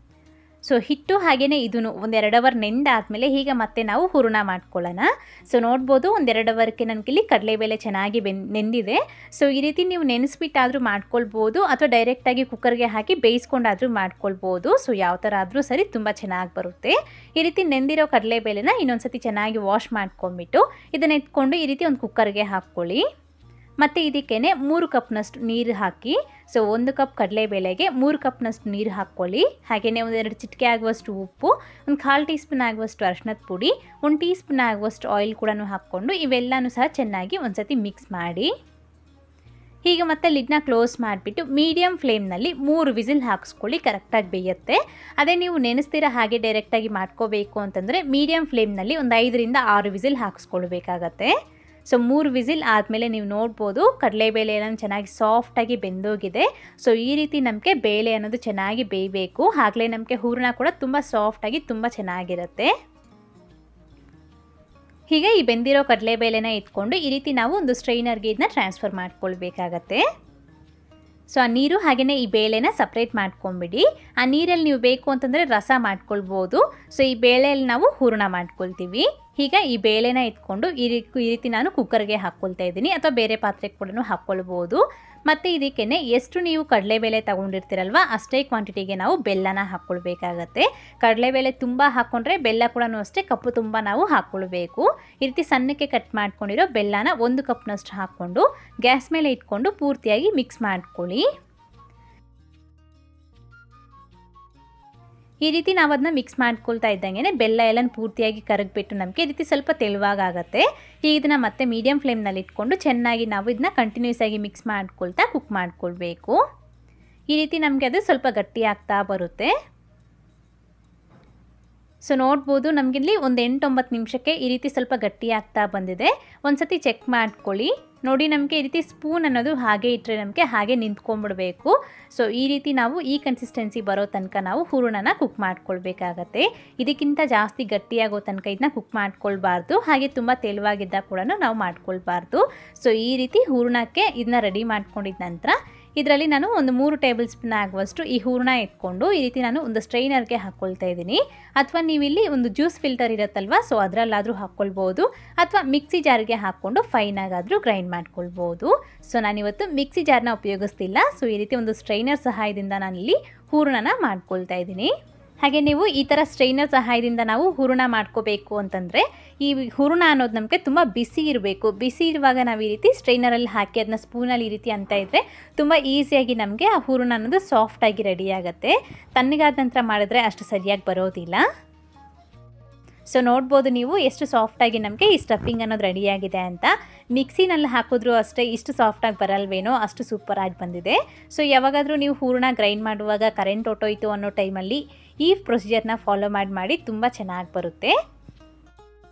ಸೊ ಹಿಟ್ಟು ಹಾಗೆಯೇ ಇದನ್ನು ಒಂದು 2 ಅವರ್ ನೆಂದಾದಮೇಲೆ ಈಗ ಮತ್ತೆ ನಾವು ಹೂರಣ ಮಾಡ್ಕೊಳ್ಳೋಣ. ಸೊ ನೋಡ್ಬೋದು ಒಂದು 2 ಅವರ್ಗೆ ನನಗಿಲ್ಲಿ ಕಡಲೆಬೇಳೆ ಚೆನ್ನಾಗಿ ನೆಂದಿದೆ. ಸೊ ಈ ರೀತಿ ನೀವು ನೆನೆಸ್ಬಿಟ್ಟಾದರೂ ಮಾಡ್ಕೊಳ್ಬೋದು ಅಥವಾ ಡೈರೆಕ್ಟಾಗಿ ಕುಕ್ಕರ್ಗೆ ಹಾಕಿ ಬೇಯಿಸ್ಕೊಂಡಾದರೂ ಮಾಡ್ಕೊಳ್ಬೋದು. ಸೊ ಯಾವ ಥರ ಆದರೂ ಸರಿ ತುಂಬ ಚೆನ್ನಾಗಿ ಬರುತ್ತೆ. ಈ ರೀತಿ ನೆಂದಿರೋ ಕಡಲೆಬೇಳೆನ ಇನ್ನೊಂದು ಸತಿ ಚೆನ್ನಾಗಿ ವಾಶ್ ಮಾಡ್ಕೊಂಬಿಟ್ಟು ಇದನ್ನ ಎತ್ಕೊಂಡು ಈ ರೀತಿ ಒಂದು ಕುಕ್ಕರ್ಗೆ ಹಾಕ್ಕೊಳ್ಳಿ. ಮತ್ತು ಇದಕ್ಕೇ 3 ಕಪ್ನಷ್ಟು ನೀರು ಹಾಕಿ. ಸೊ 1 ಕಪ್ ಕಡಲೆಬೇಳೆಗೆ 3 ಕಪ್ನಷ್ಟು ನೀರು ಹಾಕ್ಕೊಳ್ಳಿ. ಹಾಗೆಯೇ ಒಂದು 2 ಚಿಟಿಕೆ ಆಗುವಷ್ಟು ಉಪ್ಪು, ಒಂದು 1/4 ಟೀ ಸ್ಪೂನ್ ಆಗುವಷ್ಟು ಅರಿಶಿಣದ ಪುಡಿ, 1 ಟೀ ಸ್ಪೂನ್ ಆಗುವಷ್ಟು ಆಯಿಲ್ ಕೂಡ ಹಾಕ್ಕೊಂಡು ಇವೆಲ್ಲನೂ ಸಹ ಚೆನ್ನಾಗಿ ಒಂದು ಸತಿ ಮಿಕ್ಸ್ ಮಾಡಿ. ಈಗ ಮತ್ತೆ ಲಿಡ್ನ ಕ್ಲೋಸ್ ಮಾಡಿಬಿಟ್ಟು ಮೀಡಿಯಮ್ ಫ್ಲೇಮ್ನಲ್ಲಿ 3 ವಿಸಿಲ್ ಹಾಕಿಸ್ಕೊಳ್ಳಿ. ಕರೆಕ್ಟಾಗಿ ಬೇಯುತ್ತೆ. ಅದೇ ನೀವು ನೆನೆಸ್ತೀರ ಹಾಗೆ ಡೈರೆಕ್ಟಾಗಿ ಮಾಡ್ಕೋಬೇಕು ಅಂತಂದರೆ ಮೀಡಿಯಮ್ ಫ್ಲೇಮ್ನಲ್ಲಿ ಒಂದು 5ರಿಂದ 6 ವಿಸಿಲ್ ಹಾಕಿಸ್ಕೊಳ್ಬೇಕಾಗತ್ತೆ. ಸೊ 3 ವಿಸಿಲ್ ಆದಮೇಲೆ ನೀವು ನೋಡ್ಬೋದು ಕಡಲೆಬೇಳೆ ಎಲ್ಲ ಚೆನ್ನಾಗಿ ಸಾಫ್ಟಾಗಿ ಬೆಂದೋಗಿದೆ. ಸೊ ಈ ರೀತಿ ನಮಗೆ ಬೇಳೆ ಅನ್ನೋದು ಚೆನ್ನಾಗಿ ಬೇಯಬೇಕು. ಆಗಲೇ ನಮಗೆ ಹೂರಣ ಕೂಡ ತುಂಬ ಸಾಫ್ಟಾಗಿ ತುಂಬ ಚೆನ್ನಾಗಿರುತ್ತೆ. ಹೀಗೆ ಈ ಬೆಂದಿರೋ ಕಡಲೆಬೇಳೆನ ಇಟ್ಕೊಂಡು ಈ ರೀತಿ ನಾವು ಒಂದು ಸ್ಟ್ರೈನರ್ಗೆ ಇದನ್ನ ಟ್ರಾನ್ಸ್ಫರ್ ಮಾಡ್ಕೊಳ್ಬೇಕಾಗತ್ತೆ. ಸೊ ಆ ನೀರು ಹಾಗೆಯೇ ಈ ಬೇಳೆನ ಸಪ್ರೇಟ್ ಮಾಡ್ಕೊಂಬಿಡಿ. ಆ ನೀರಲ್ಲಿ ನೀವು ಬೇಕು ಅಂತಂದರೆ ರಸ ಮಾಡ್ಕೊಳ್ಬೋದು. ಸೊ ಈ ಬೇಳೆಯಲ್ಲಿ ನಾವು ಹೂರಣ ಮಾಡ್ಕೊಳ್ತೀವಿ. ಈಗ ಈ ಬೇಳೆನ ಇಟ್ಕೊಂಡು ಈ ರೀತಿ ನಾನು ಕುಕ್ಕರ್ಗೆ ಹಾಕ್ಕೊಳ್ತಾ ಇದ್ದೀನಿ ಅಥವಾ ಬೇರೆ ಪಾತ್ರೆಗೆ ಕೂಡ ಹಾಕ್ಕೊಳ್ಬೋದು. ಮತ್ತು ಇದಕ್ಕೇ ಎಷ್ಟು ನೀವು ಕಡಲೆಬೇಳೆ ತೊಗೊಂಡಿರ್ತೀರಲ್ವ ಅಷ್ಟೇ ಕ್ವಾಂಟಿಟಿಗೆ ನಾವು ಬೆಲ್ಲನ ಹಾಕ್ಕೊಳ್ಬೇಕಾಗತ್ತೆ. ಕಡಲೆಬೇಳೆ ತುಂಬ ಹಾಕ್ಕೊಂಡ್ರೆ ಬೆಲ್ಲ ಕೂಡ ಅಷ್ಟೇ ಕಪ್ಪು ತುಂಬ ನಾವು ಹಾಕ್ಕೊಳ್ಬೇಕು. ಈ ರೀತಿ ಸಣ್ಣಕ್ಕೆ ಕಟ್ ಮಾಡ್ಕೊಂಡಿರೋ ಬೆಲ್ಲನ 1 ಕಪ್ನಷ್ಟು ಹಾಕ್ಕೊಂಡು ಗ್ಯಾಸ್ ಮೇಲೆ ಇಟ್ಕೊಂಡು ಪೂರ್ತಿಯಾಗಿ ಮಿಕ್ಸ್ ಮಾಡ್ಕೊಳ್ಳಿ. ಈ ರೀತಿ ನಾವು ಅದನ್ನ ಮಿಕ್ಸ್ ಮಾಡ್ಕೊಳ್ತಾ ಇದ್ದಂಗೆ ಬೆಲ್ಲ ಎಲ್ಲ ಪೂರ್ತಿಯಾಗಿ ಕರಗಿಬಿಟ್ಟು ನಮಗೆ ಈ ರೀತಿ ಸ್ವಲ್ಪ ತೆಳುವಾಗುತ್ತೆ. ಈಗ ಇದನ್ನು ಮತ್ತೆ ಮೀಡಿಯಮ್ ಫ್ಲೇಮ್ನಲ್ಲಿ ಇಟ್ಕೊಂಡು ಚೆನ್ನಾಗಿ ನಾವು ಇದನ್ನ ಕಂಟಿನ್ಯೂಸ್ ಆಗಿ ಮಿಕ್ಸ್ ಮಾಡ್ಕೊಳ್ತಾ ಕುಕ್ ಮಾಡ್ಕೊಳ್ಬೇಕು. ಈ ರೀತಿ ನಮಗೆ ಅದು ಸ್ವಲ್ಪ ಗಟ್ಟಿ ಆಗ್ತಾ ಬರುತ್ತೆ. ಸೊ ನೋಡ್ಬೋದು ನಮಗಿಲ್ಲಿ ಒಂದು 8-9 ನಿಮಿಷಕ್ಕೆ ಈ ರೀತಿ ಸ್ವಲ್ಪ ಗಟ್ಟಿ ಆಗ್ತಾ ಬಂದಿದೆ. ಒಂದು ಸತಿ ಚೆಕ್ ಮಾಡ್ಕೊಳ್ಳಿ. ನೋಡಿ ನಮಗೆ ಈ ರೀತಿ ಸ್ಪೂನ್ ಅನ್ನೋದು ಹಾಗೆ ಇಟ್ಟರೆ ನಮಗೆ ಹಾಗೆ ನಿಂತ್ಕೊಂಡ್ಬಿಡಬೇಕು. ಸೊ ಈ ರೀತಿ ನಾವು ಈ ಕನ್ಸಿಸ್ಟೆನ್ಸಿ ಬರೋ ತನಕ ನಾವು ಹೂರಣನ ಕುಕ್ ಮಾಡ್ಕೊಳ್ಬೇಕಾಗತ್ತೆ. ಇದಕ್ಕಿಂತ ಜಾಸ್ತಿ ಗಟ್ಟಿಯಾಗೋ ತನಕ ಇದನ್ನ ಕುಕ್ ಮಾಡ್ಕೊಳ್ಬಾರ್ದು. ಹಾಗೆ ತುಂಬ ತೆಳುವಾಗಿದ್ದಾಗ ಕೂಡ ನಾವು ಮಾಡ್ಕೊಳ್ಬಾರ್ದು. ಸೊ ಈ ರೀತಿ ಹೂರಣಕ್ಕೆ ಇದನ್ನ ರೆಡಿ ಮಾಡ್ಕೊಂಡಿದ ನಂತರ ಇದರಲ್ಲಿ ನಾನು ಒಂದು 3 ಟೇಬಲ್ ಸ್ಪೂನ್ ಆಗುವಷ್ಟು ಈ ಹೂರಣ ಎತ್ಕೊಂಡು ಈ ರೀತಿ ನಾನು ಒಂದು ಸ್ಟ್ರೈನರ್ಗೆ ಹಾಕ್ಕೊಳ್ತಾ ಇದ್ದೀನಿ. ಅಥವಾ ನೀವಿಲ್ಲಿ ಒಂದು ಜ್ಯೂಸ್ ಫಿಲ್ಟರ್ ಇರುತ್ತಲ್ವ ಸೊ ಅದರಲ್ಲಾದರೂ ಹಾಕ್ಕೊಳ್ಬೋದು ಅಥವಾ ಮಿಕ್ಸಿ ಜಾರ್ಗೆ ಹಾಕ್ಕೊಂಡು ಫೈನಾಗಾದರೂ ಗ್ರೈಂಡ್ ಮಾಡ್ಕೊಳ್ಬೋದು. ಸೊ ನಾನಿವತ್ತು ಮಿಕ್ಸಿ ಜಾರ್ನ ಉಪಯೋಗಿಸ್ತಿಲ್ಲ. ಸೊ ಈ ರೀತಿ ಒಂದು ಸ್ಟ್ರೈನರ್ ಸಹಾಯದಿಂದ ನಾನಿಲ್ಲಿ ಹೂರಣನ ಮಾಡ್ಕೊಳ್ತಾ ಇದ್ದೀನಿ. ಹಾಗೆ ನೀವು ಈ ಥರ ಸ್ಟ್ರೈನರ್ ಸಹಾಯದಿಂದ ನಾವು ಹೂರಣ ಮಾಡ್ಕೋಬೇಕು ಅಂತಂದರೆ ಈ ಹೂರಣ ಅನ್ನೋದು ನಮಗೆ ತುಂಬ ಬಿಸಿ ಇರಬೇಕು. ಬಿಸಿ ಇರುವಾಗ ನಾವು ಈ ರೀತಿ ಸ್ಟ್ರೈನರಲ್ಲಿ ಹಾಕಿ ಅದನ್ನ ಸ್ಪೂನಲ್ಲಿ ಈ ರೀತಿ ಅಂತ ಇದ್ದರೆ ತುಂಬ ಈಸಿಯಾಗಿ ನಮಗೆ ಆ ಹೂರಣ ಅನ್ನೋದು ಸಾಫ್ಟಾಗಿ ರೆಡಿ ಆಗುತ್ತೆ. ತಣ್ಣಗಾದ ನಂತರ ಮಾಡಿದ್ರೆ ಅಷ್ಟು ಸರಿಯಾಗಿ ಬರೋದಿಲ್ಲ. ಸೊ ನೋಡ್ಬೋದು ನೀವು ಎಷ್ಟು ಸಾಫ್ಟಾಗಿ ನಮಗೆ ಈ ಸ್ಟಫಿಂಗ್ ಅನ್ನೋದು ರೆಡಿಯಾಗಿದೆ ಅಂತ. ಮಿಕ್ಸಿನಲ್ಲಿ ಹಾಕಿದ್ರೂ ಅಷ್ಟೇ ಇಷ್ಟು ಸಾಫ್ಟಾಗಿ ಬರಲ್ವೇನೋ ಅಷ್ಟು ಸೂಪರಾಗಿ ಬಂದಿದೆ. ಸೊ ಯಾವಾಗಾದರೂ ನೀವು ಹೂರಣ ಗ್ರೈಂಡ್ ಮಾಡುವಾಗ ಕರೆಂಟ್ ಹೊಟ್ಟೋಯ್ತು ಅನ್ನೋ ಟೈಮಲ್ಲಿ ಈ ಪ್ರೊಸೀಜರ್ನ ಫಾಲೋ ಮಾಡಿ ತುಂಬ ಚೆನ್ನಾಗಿ ಬರುತ್ತೆ.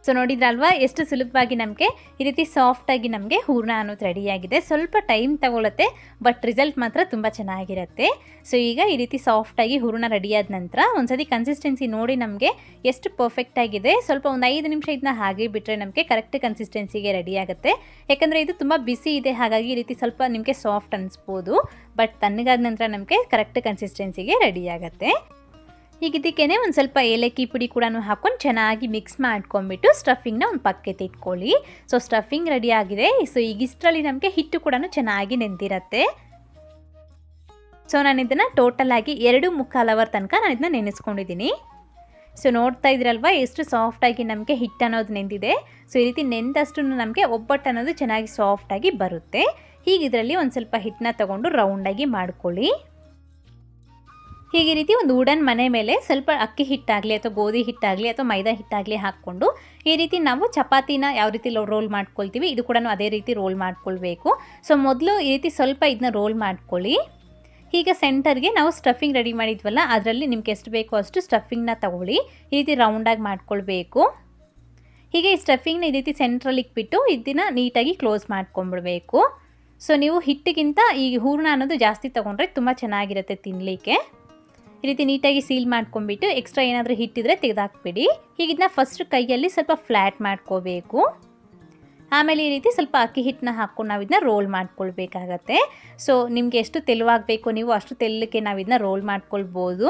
ಸೊ ನೋಡಿದ್ರಲ್ವಾ ಎಷ್ಟು ಸುಲಭವಾಗಿ ನಮಗೆ ಈ ರೀತಿ ಸಾಫ್ಟಾಗಿ ನಮಗೆ ಹೂರಣ ಅನ್ನೋದು ರೆಡಿಯಾಗಿದೆ. ಸ್ವಲ್ಪ ಟೈಮ್ ತಗೊಳುತ್ತೆ ಬಟ್ ರಿಸಲ್ಟ್ ಮಾತ್ರ ತುಂಬ ಚೆನ್ನಾಗಿರುತ್ತೆ. ಸೊ ಈಗ ಈ ರೀತಿ ಸಾಫ್ಟಾಗಿ ಹೂರಣ ರೆಡಿಯಾದ ನಂತರ ಒಂದ್ಸತಿ ಕನ್ಸಿಸ್ಟೆನ್ಸಿ ನೋಡಿ ನಮಗೆ ಎಷ್ಟು ಪರ್ಫೆಕ್ಟಾಗಿದೆ. ಸ್ವಲ್ಪ ಒಂದು 5 ನಿಮಿಷ ಇದನ್ನ ಹಾಗೆ ಬಿಟ್ಟರೆ ನಮಗೆ ಕರೆಕ್ಟ್ ಕನ್ಸಿಸ್ಟೆನ್ಸಿಗೆ ರೆಡಿ ಆಗುತ್ತೆ. ಯಾಕಂದರೆ ಇದು ತುಂಬ ಬಿಸಿ ಇದೆ, ಹಾಗಾಗಿ ಈ ರೀತಿ ಸ್ವಲ್ಪ ನಿಮಗೆ ಸಾಫ್ಟ್ ಅನಿಸ್ಬೋದು. ಬಟ್ ತಣ್ಣಗಾದ ನಂತರ ನಮಗೆ ಕರೆಕ್ಟ್ ಕನ್ಸಿಸ್ಟೆನ್ಸಿಗೆ ರೆಡಿ ಆಗುತ್ತೆ. ಈಗ ಇದಕ್ಕೇ ಒಂದು ಸ್ವಲ್ಪ ಏಲಕ್ಕಿ ಪುಡಿ ಕೂಡ ಹಾಕ್ಕೊಂಡು ಚೆನ್ನಾಗಿ ಮಿಕ್ಸ್ ಮಾಡ್ಕೊಂಬಿಟ್ಟು ಸ್ಟಫಿಂಗ್ನ ಒಂದು ಪಕ್ಕಕ್ಕೆ ಇಟ್ಕೊಳ್ಳಿ. ಸೊ ಸ್ಟಫಿಂಗ್ ರೆಡಿ ಆಗಿದೆ. ಸೊ ಈಗ ಇಷ್ಟರಲ್ಲಿ ನಮಗೆ ಹಿಟ್ಟು ಕೂಡ ಚೆನ್ನಾಗಿ ನೆಂದಿರುತ್ತೆ. ಸೊ ನಾನು ಇದನ್ನು ಟೋಟಲ್ ಆಗಿ 2.25 ಅವರ್ ತನಕ ನಾನು ಇದನ್ನ ನೆನೆಸ್ಕೊಂಡಿದ್ದೀನಿ. ಸೊ ನೋಡ್ತಾ ಇದ್ರಲ್ವ ಎಷ್ಟು ಸಾಫ್ಟಾಗಿ ನಮಗೆ ಹಿಟ್ಟು ಅನ್ನೋದು ನೆಂದಿದೆ. ಸೊ ಈ ರೀತಿ ನೆಂದಷ್ಟು ನಮಗೆ ಒಬ್ಬಟ್ಟು ಅನ್ನೋದು ಚೆನ್ನಾಗಿ ಸಾಫ್ಟಾಗಿ ಬರುತ್ತೆ. ಹೀಗೆ ಇದರಲ್ಲಿ ಒಂದು ಸ್ವಲ್ಪ ಹಿಟ್ಟನ್ನ ತಗೊಂಡು ರೌಂಡಾಗಿ ಮಾಡ್ಕೊಳ್ಳಿ. ಹೀಗೆ ರೀತಿ ಒಂದು ವುಡನ್ ಮನೆ ಮೇಲೆ ಸ್ವಲ್ಪ ಅಕ್ಕಿ ಹಿಟ್ಟಾಗಲಿ ಅಥವಾ ಗೋಧಿ ಹಿಟ್ಟಾಗಲಿ ಅಥವಾ ಮೈದಾ ಹಿಟ್ಟಾಗಲಿ ಹಾಕ್ಕೊಂಡು ಈ ರೀತಿ ನಾವು ಚಪಾತಿನ ಯಾವ ರೀತಿ ರೋಲ್ ಮಾಡ್ಕೊಳ್ತೀವಿ ಇದು ಕೂಡ ಅದೇ ರೀತಿ ರೋಲ್ ಮಾಡ್ಕೊಳ್ಬೇಕು. ಸೊ ಮೊದಲು ಈ ರೀತಿ ಸ್ವಲ್ಪ ಇದನ್ನ ರೋಲ್ ಮಾಡ್ಕೊಳ್ಳಿ. ಈಗ ಸೆಂಟರ್ಗೆ ನಾವು ಸ್ಟಫಿಂಗ್ ರೆಡಿ ಮಾಡಿದ್ವಲ್ಲ ಅದರಲ್ಲಿ ನಿಮ್ಗೆ ಎಷ್ಟು ಬೇಕೋ ಅಷ್ಟು ಸ್ಟಫಿಂಗ್ನ ತಗೊಳ್ಳಿ. ಈ ರೀತಿ ರೌಂಡಾಗಿ ಮಾಡ್ಕೊಳ್ಬೇಕು. ಹೀಗೆ ಈ ಸ್ಟಫಿಂಗ್ನ ಈ ರೀತಿ ಸೆಂಟ್ರಲ್ಲಿ ಇಟ್ಬಿಟ್ಟು ಇದನ್ನು ನೀಟಾಗಿ ಕ್ಲೋಸ್ ಮಾಡ್ಕೊಂಡ್ಬಿಡಬೇಕು. ಸೊ ನೀವು ಹಿಟ್ಟಿಗಿಂತ ಈ ಹೂರಣ ಅನ್ನೋದು ಜಾಸ್ತಿ ತೊಗೊಂಡ್ರೆ ತುಂಬ ಚೆನ್ನಾಗಿರುತ್ತೆ ತಿನ್ನಲಿಕ್ಕೆ. ಈ ರೀತಿ ನೀಟಾಗಿ ಸೀಲ್ ಮಾಡ್ಕೊಂಡ್ಬಿಟ್ಟು ಎಕ್ಸ್ಟ್ರಾ ಏನಾದರೂ ಹಿಟ್ಟಿದ್ರೆ ತೆಗೆದಾಕ್ಬಿಡಿ. ಹೀಗೆ ಇದನ್ನ ಫಸ್ಟ್ ಕೈಯಲ್ಲಿ ಸ್ವಲ್ಪ ಫ್ಲ್ಯಾಟ್ ಮಾಡ್ಕೋಬೇಕು. ಆಮೇಲೆ ಈ ರೀತಿ ಸ್ವಲ್ಪ ಅಕ್ಕಿ ಹಿಟ್ಟನ್ನ ಹಾಕ್ಕೊಂಡು ನಾವು ಇದನ್ನ ರೋಲ್ ಮಾಡ್ಕೊಳ್ಬೇಕಾಗತ್ತೆ. ಸೊ ನಿಮಗೆ ಎಷ್ಟು ತೆಳುವಾಗಬೇಕು ನೀವು ಅಷ್ಟು ತೆಳ್ಳಕ್ಕೆ ನಾವು ಇದನ್ನ ರೋಲ್ ಮಾಡ್ಕೊಳ್ಬೋದು.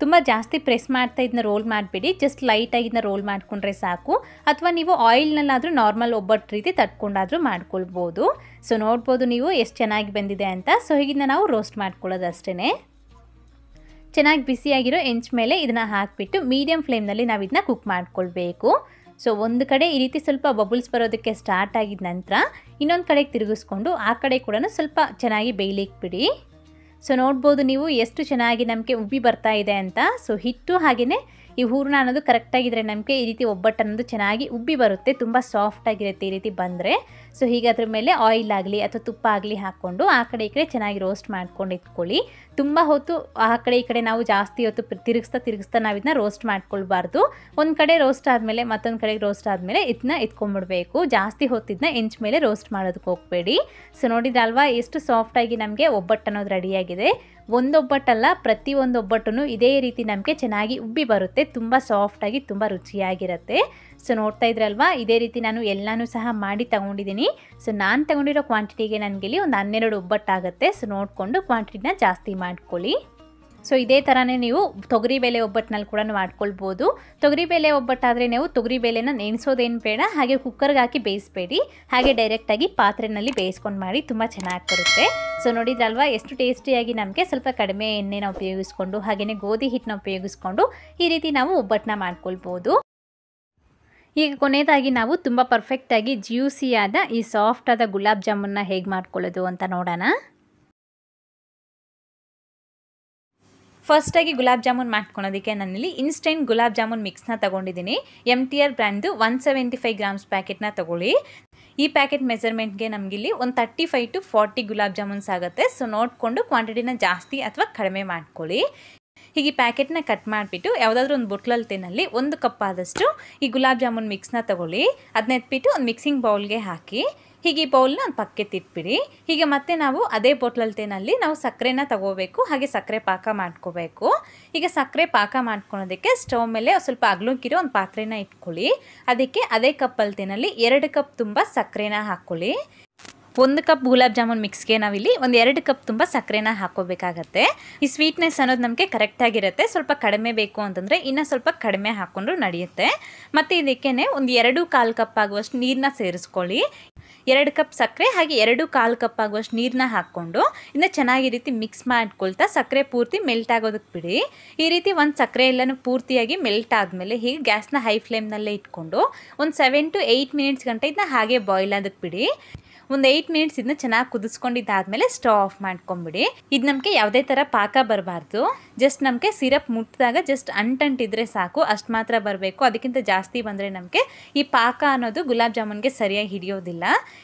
ತುಂಬ ಜಾಸ್ತಿ ಪ್ರೆಸ್ ಮಾಡ್ತಾ ಇದನ್ನ ರೋಲ್ ಮಾಡಿಬಿಡಿ, ಜಸ್ಟ್ ಲೈಟಾಗಿ ಇದನ್ನ ರೋಲ್ ಮಾಡಿಕೊಂಡ್ರೆ ಸಾಕು. ಅಥವಾ ನೀವು ಆಯಿಲ್ನಲ್ಲಾದರೂ ನಾರ್ಮಲ್ ಒಬ್ಬಟ್ಟು ರೀತಿ ತಟ್ಕೊಂಡಾದರೂ ಮಾಡ್ಕೊಳ್ಬೋದು. ಸೊ ನೋಡ್ಬೋದು ನೀವು ಎಷ್ಟು ಚೆನ್ನಾಗಿ ಬಂದಿದೆ ಅಂತ. ಸೊ ಹೀಗಿನ್ನ ನಾವು ರೋಸ್ಟ್ ಮಾಡ್ಕೊಳ್ಳೋದು ಅಷ್ಟೇ. ಚೆನ್ನಾಗಿ ಬಿಸಿಯಾಗಿರೋ ಹೆಂಚು ಮೇಲೆ ಇದನ್ನು ಹಾಕಿಬಿಟ್ಟು ಮೀಡಿಯಮ್ ಫ್ಲೇಮ್ನಲ್ಲಿ ನಾವು ಇದನ್ನ ಕುಕ್ ಮಾಡ್ಕೊಳ್ಬೇಕು. ಸೊ ಒಂದು ಕಡೆ ಈ ರೀತಿ ಸ್ವಲ್ಪ ಬಬಲ್ಸ್ ಬರೋದಕ್ಕೆ ಸ್ಟಾರ್ಟ್ ಆಗಿದ ನಂತರ ಇನ್ನೊಂದು ಕಡೆಗೆ ತಿರುಗಿಸ್ಕೊಂಡು ಆ ಕಡೆ ಕೂಡ ಸ್ವಲ್ಪ ಚೆನ್ನಾಗಿ ಬೇಯಲಿಕ್ಕೆ ಬಿಡಿ. ಸೊ ನೋಡ್ಬೋದು ನೀವು ಎಷ್ಟು ಚೆನ್ನಾಗಿ ನಮಗೆ ಉಬ್ಬಿ ಬರ್ತಾ ಇದೆ ಅಂತ. ಸೊ ಹಿಟ್ಟು ಹಾಗೆಯೇ ಈ ಹೂರಣ ಅನ್ನೋದು ಕರೆಕ್ಟಾಗಿದ್ದರೆ ನಮಗೆ ಈ ರೀತಿ ಒಬ್ಬಟ್ಟು ಅನ್ನೋದು ಚೆನ್ನಾಗಿ ಉಬ್ಬಿ ಬರುತ್ತೆ, ತುಂಬ ಸಾಫ್ಟಾಗಿರುತ್ತೆ ಈ ರೀತಿ ಬಂದರೆ. ಸೊ ಹೀಗೆ ಅದ್ರ ಮೇಲೆ ಆಯಿಲ್ ಆಗಲಿ ಅಥವಾ ತುಪ್ಪ ಆಗಲಿ ಹಾಕ್ಕೊಂಡು ಆ ಕಡೆ ಈ ಕಡೆ ಚೆನ್ನಾಗಿ ರೋಸ್ಟ್ ಮಾಡ್ಕೊಂಡು ಇಟ್ಕೊಳ್ಳಿ. ತುಂಬ ಹೊತ್ತು ಆ ಕಡೆ ಈ ಕಡೆ ನಾವು ಜಾಸ್ತಿ ಹೊತ್ತು ತಿರುಗಿಸ್ತಾ ನಾವು ಇದನ್ನ ರೋಸ್ಟ್ ಮಾಡ್ಕೊಳ್ಬಾರ್ದು. ಒಂದು ಕಡೆ ರೋಸ್ಟ್ ಆದಮೇಲೆ ಮತ್ತೊಂದು ಕಡೆಗೆ ರೋಸ್ಟ್ ಆದಮೇಲೆ ಇದನ್ನ ಎತ್ಕೊಂಡ್ಬಿಡ್ಬೇಕು. ಜಾಸ್ತಿ ಹೊತ್ತಿದ್ದನ್ನ ಹೆಂಚ್ ಮೇಲೆ ರೋಸ್ಟ್ ಮಾಡೋದಕ್ಕೆ ಹೋಗಬೇಡಿ. ಸೊ ನೋಡಿದ್ರಲ್ವಾ ಎಷ್ಟು ಸಾಫ್ಟಾಗಿ ನಮಗೆ ಒಬ್ಬಟ್ಟು ಅನ್ನೋದು ರೆಡಿಯಾಗಿದೆ. ಒಂದು ಒಬ್ಬಟ್ಟಲ್ಲ, ಪ್ರತಿಯೊಂದು ಒಬ್ಬಟ್ಟು ಇದೇ ರೀತಿ ನಮಗೆ ಚೆನ್ನಾಗಿ ಉಬ್ಬಿ ಬರುತ್ತೆ, ತುಂಬ ಸಾಫ್ಟಾಗಿ ತುಂಬ ರುಚಿಯಾಗಿರುತ್ತೆ. ಸೊ ನೋಡ್ತಾ ಇದ್ರಲ್ವಾ, ಇದೇ ರೀತಿ ನಾನು ಎಲ್ಲನೂ ಸಹ ಮಾಡಿ ತಗೊಂಡಿದ್ದೀನಿ. ಸೊ ನಾನು ತಗೊಂಡಿರೋ ಕ್ವಾಂಟಿಟಿಗೆ ನನಗಿಲ್ಲಿ ಒಂದು 12 ಒಬ್ಬಟ್ಟಾಗುತ್ತೆ. ಸೊ ನೋಡಿಕೊಂಡು ಕ್ವಾಂಟಿಟಿನ ಜಾಸ್ತಿ ಮಾಡ್ಕೊಳ್ಳಿ. ಸೊ ಇದೇ ಥರನೇ ನೀವು ತೊಗರಿಬೇಳೆ ಒಬ್ಬಟ್ಟಿನಲ್ಲಿ ಕೂಡ ಮಾಡ್ಕೊಳ್ಬೋದು. ತೊಗರಿಬೇಳೆ ಒಬ್ಬಟ್ಟಾದರೆ ನೀವು ತೊಗರಿಬೇಳೆನ ನೆನೆಸೋದೇನು ಬೇಡ, ಹಾಗೆ ಕುಕ್ಕರ್ಗೆ ಹಾಕಿ ಬೇಯಿಸಬೇಡಿ, ಹಾಗೆ ಡೈರೆಕ್ಟಾಗಿ ಪಾತ್ರೆಯಲ್ಲಿ ಬೇಯಿಸ್ಕೊಂಡು ಮಾಡಿ, ತುಂಬ ಚೆನ್ನಾಗಿ ಬರುತ್ತೆ. ಸೊ ನೋಡಿದ್ರಲ್ವಾ ಎಷ್ಟು ಟೇಸ್ಟಿಯಾಗಿ ನಮಗೆ ಸ್ವಲ್ಪ ಕಡಿಮೆ ಎಣ್ಣೆನ ಉಪಯೋಗಿಸ್ಕೊಂಡು ಹಾಗೆಯೇ ಗೋಧಿ ಹಿಟ್ಟನ್ನ ಉಪಯೋಗಿಸ್ಕೊಂಡು ಈ ರೀತಿ ನಾವು ಒಬ್ಬಟ್ಟನ್ನ ಮಾಡ್ಕೊಳ್ಬೋದು. ಈಗ ಕೊನೆಯದಾಗಿ ನಾವು ತುಂಬ ಪರ್ಫೆಕ್ಟಾಗಿ ಜ್ಯೂಸಿಯಾದ ಈ ಸಾಫ್ಟಾದ ಗುಲಾಬ್ ಜಾಮೂನ್ನ ಹೇಗೆ ಮಾಡ್ಕೊಳ್ಳೋದು ಅಂತ ನೋಡೋಣ. ಫಸ್ಟಾಗಿ ಗುಲಾಬ್ ಜಾಮೂನ್ ಮಾಡ್ಕೊಳೋದಕ್ಕೆ ನಾನಿಲ್ಲಿ ಇನ್ಸ್ಟೆಂಟ್ ಗುಲಾಬ್ ಜಾಮೂನ್ ಮಿಕ್ಸ್ನ ತೊಗೊಂಡಿದ್ದೀನಿ. MTR ಬ್ರ್ಯಾಂಡ್ದು 175 ಗ್ರಾಮ್ಸ್ ಪ್ಯಾಕೆಟ್ನ ತೊಗೊಳ್ಳಿ. ಈ ಪ್ಯಾಕೆಟ್ ಮೆಜರ್ಮೆಂಟ್ಗೆ ನಮಗಿಲ್ಲಿ ಒಂದು 35 to 40 ಗುಲಾಬ್ ಜಾಮೂನ್ಸ್ ಆಗುತ್ತೆ. ಸೊ ನೋಡಿಕೊಂಡು ಕ್ವಾಂಟಿಟಿನ ಜಾಸ್ತಿ ಅಥವಾ ಕಡಿಮೆ ಮಾಡ್ಕೊಳ್ಳಿ. ಹೀಗೆ ಪ್ಯಾಕೆಟ್ನ ಕಟ್ ಮಾಡಿಬಿಟ್ಟು ಯಾವುದಾದ್ರೂ ಒಂದು ಬೊಟ್ಲಲ್ತೆನಲ್ಲಿ 1 ಕಪ್ ಆದಷ್ಟು ಈ ಗುಲಾಬ್ ಜಾಮೂನ್ ಮಿಕ್ಸ್ನ ತೊಗೊಳ್ಳಿ. ಅದನ್ನ ಎತ್ಬಿಟ್ಟು ಒಂದು ಮಿಕ್ಸಿಂಗ್ ಬೌಲ್ಗೆ ಹಾಕಿ ಹೀಗೆ ಈ ಬೌಲ್ನ ಒಂದು ಪಕ್ಕಕ್ಕೆ ತಿಟ್ಬಿಡಿ. ಹೀಗೆ ಮತ್ತೆ ನಾವು ಅದೇ ಬೊಟ್ಲಲ್ತೆನಲ್ಲಿ ನಾವು ಸಕ್ಕರೆನ ತಗೋಬೇಕು, ಹಾಗೆ ಸಕ್ಕರೆ ಪಾಕ ಮಾಡ್ಕೋಬೇಕು. ಈಗ ಸಕ್ಕರೆ ಪಾಕ ಮಾಡ್ಕೊಳೋದಕ್ಕೆ ಸ್ಟವ್ ಮೇಲೆ ಸ್ವಲ್ಪ ಅಗಲಕ್ಕಿರೋ ಒಂದು ಪಾತ್ರೆನ ಇಟ್ಕೊಳ್ಳಿ. ಅದಕ್ಕೆ ಅದೇ ಕಪ್ ಅಳತೆನಲ್ಲಿ 2 ಕಪ್ ತುಂಬ ಸಕ್ಕರೆನ ಹಾಕ್ಕೊಳ್ಳಿ. 1 ಕಪ್ ಗುಲಾಬ್ ಜಾಮೂನ್ ಮಿಕ್ಸ್ಗೆ ನಾವಿಲ್ಲಿ ಒಂದು 2 ಕಪ್ ತುಂಬ ಸಕ್ಕರೆನ ಹಾಕೋಬೇಕಾಗತ್ತೆ. ಈ ಸ್ವೀಟ್ನೆಸ್ ಅನ್ನೋದು ನಮಗೆ ಕರೆಕ್ಟಾಗಿರುತ್ತೆ. ಸ್ವಲ್ಪ ಕಡಿಮೆ ಬೇಕು ಅಂತಂದರೆ ಇನ್ನೂ ಸ್ವಲ್ಪ ಕಡಿಮೆ ಹಾಕ್ಕೊಂಡ್ರು ನಡೆಯುತ್ತೆ. ಮತ್ತು ಇದಕ್ಕೆ ಒಂದು 2.25 ಕಪ್ ಆಗುವಷ್ಟು ನೀರನ್ನ ಸೇರಿಸ್ಕೊಳ್ಳಿ. 2 ಕಪ್ ಸಕ್ಕರೆ ಹಾಗೆ 2.25 ಕಪ್ ಆಗುವಷ್ಟು ನೀರನ್ನ ಹಾಕ್ಕೊಂಡು ಇನ್ನು ಚೆನ್ನಾಗಿ ರೀತಿ ಮಿಕ್ಸ್ ಮಾಡ್ಕೊಳ್ತಾ ಸಕ್ಕರೆ ಪೂರ್ತಿ ಮೆಲ್ಟ್ ಆಗೋದಕ್ಕೆ ಬಿಡಿ. ಈ ರೀತಿ ಒಂದು ಸಕ್ಕರೆ ಎಲ್ಲನೂ ಪೂರ್ತಿಯಾಗಿ ಮೆಲ್ಟ್ ಆದಮೇಲೆ ಹೀಗೆ ಗ್ಯಾಸ್ನ ಹೈ ಫ್ಲೇಮ್ನಲ್ಲೇ ಇಟ್ಕೊಂಡು ಒಂದು 7 to 8 ಮಿನಿಟ್ಸ್ ಗಂಟೆ ಇದನ್ನ ಹಾಗೆ ಬಾಯ್ಲ್ ಆಗೋದಕ್ಕೆ ಬಿಡಿ. ಒಂದು 8 ಮಿನಿಟ್ಸ್ ಇದನ್ನ ಚೆನ್ನಾಗಿ ಕುದಿಸ್ಕೊಂಡಿದ್ದಾದಮೇಲೆ ಸ್ಟವ್ ಆಫ್ ಮಾಡ್ಕೊಂಬಿಡಿ. ಇದು ನಮಗೆ ಯಾವುದೇ ಥರ ಪಾಕ ಬರಬಾರ್ದು, ಜಸ್ಟ್ ನಮಗೆ ಸಿರಪ್ ಮುಟ್ಟಿದಾಗ ಜಸ್ಟ್ ಅಂಟಿದ್ರೆ ಸಾಕು, ಅಷ್ಟು ಮಾತ್ರ ಬರಬೇಕು. ಅದಕ್ಕಿಂತ ಜಾಸ್ತಿ ಬಂದರೆ ನಮಗೆ ಈ ಪಾಕ ಅನ್ನೋದು ಗುಲಾಬ್ ಜಾಮೂನ್ಗೆ ಸರಿಯಾಗಿ ಹಿಡಿಯೋದಿಲ್ಲ.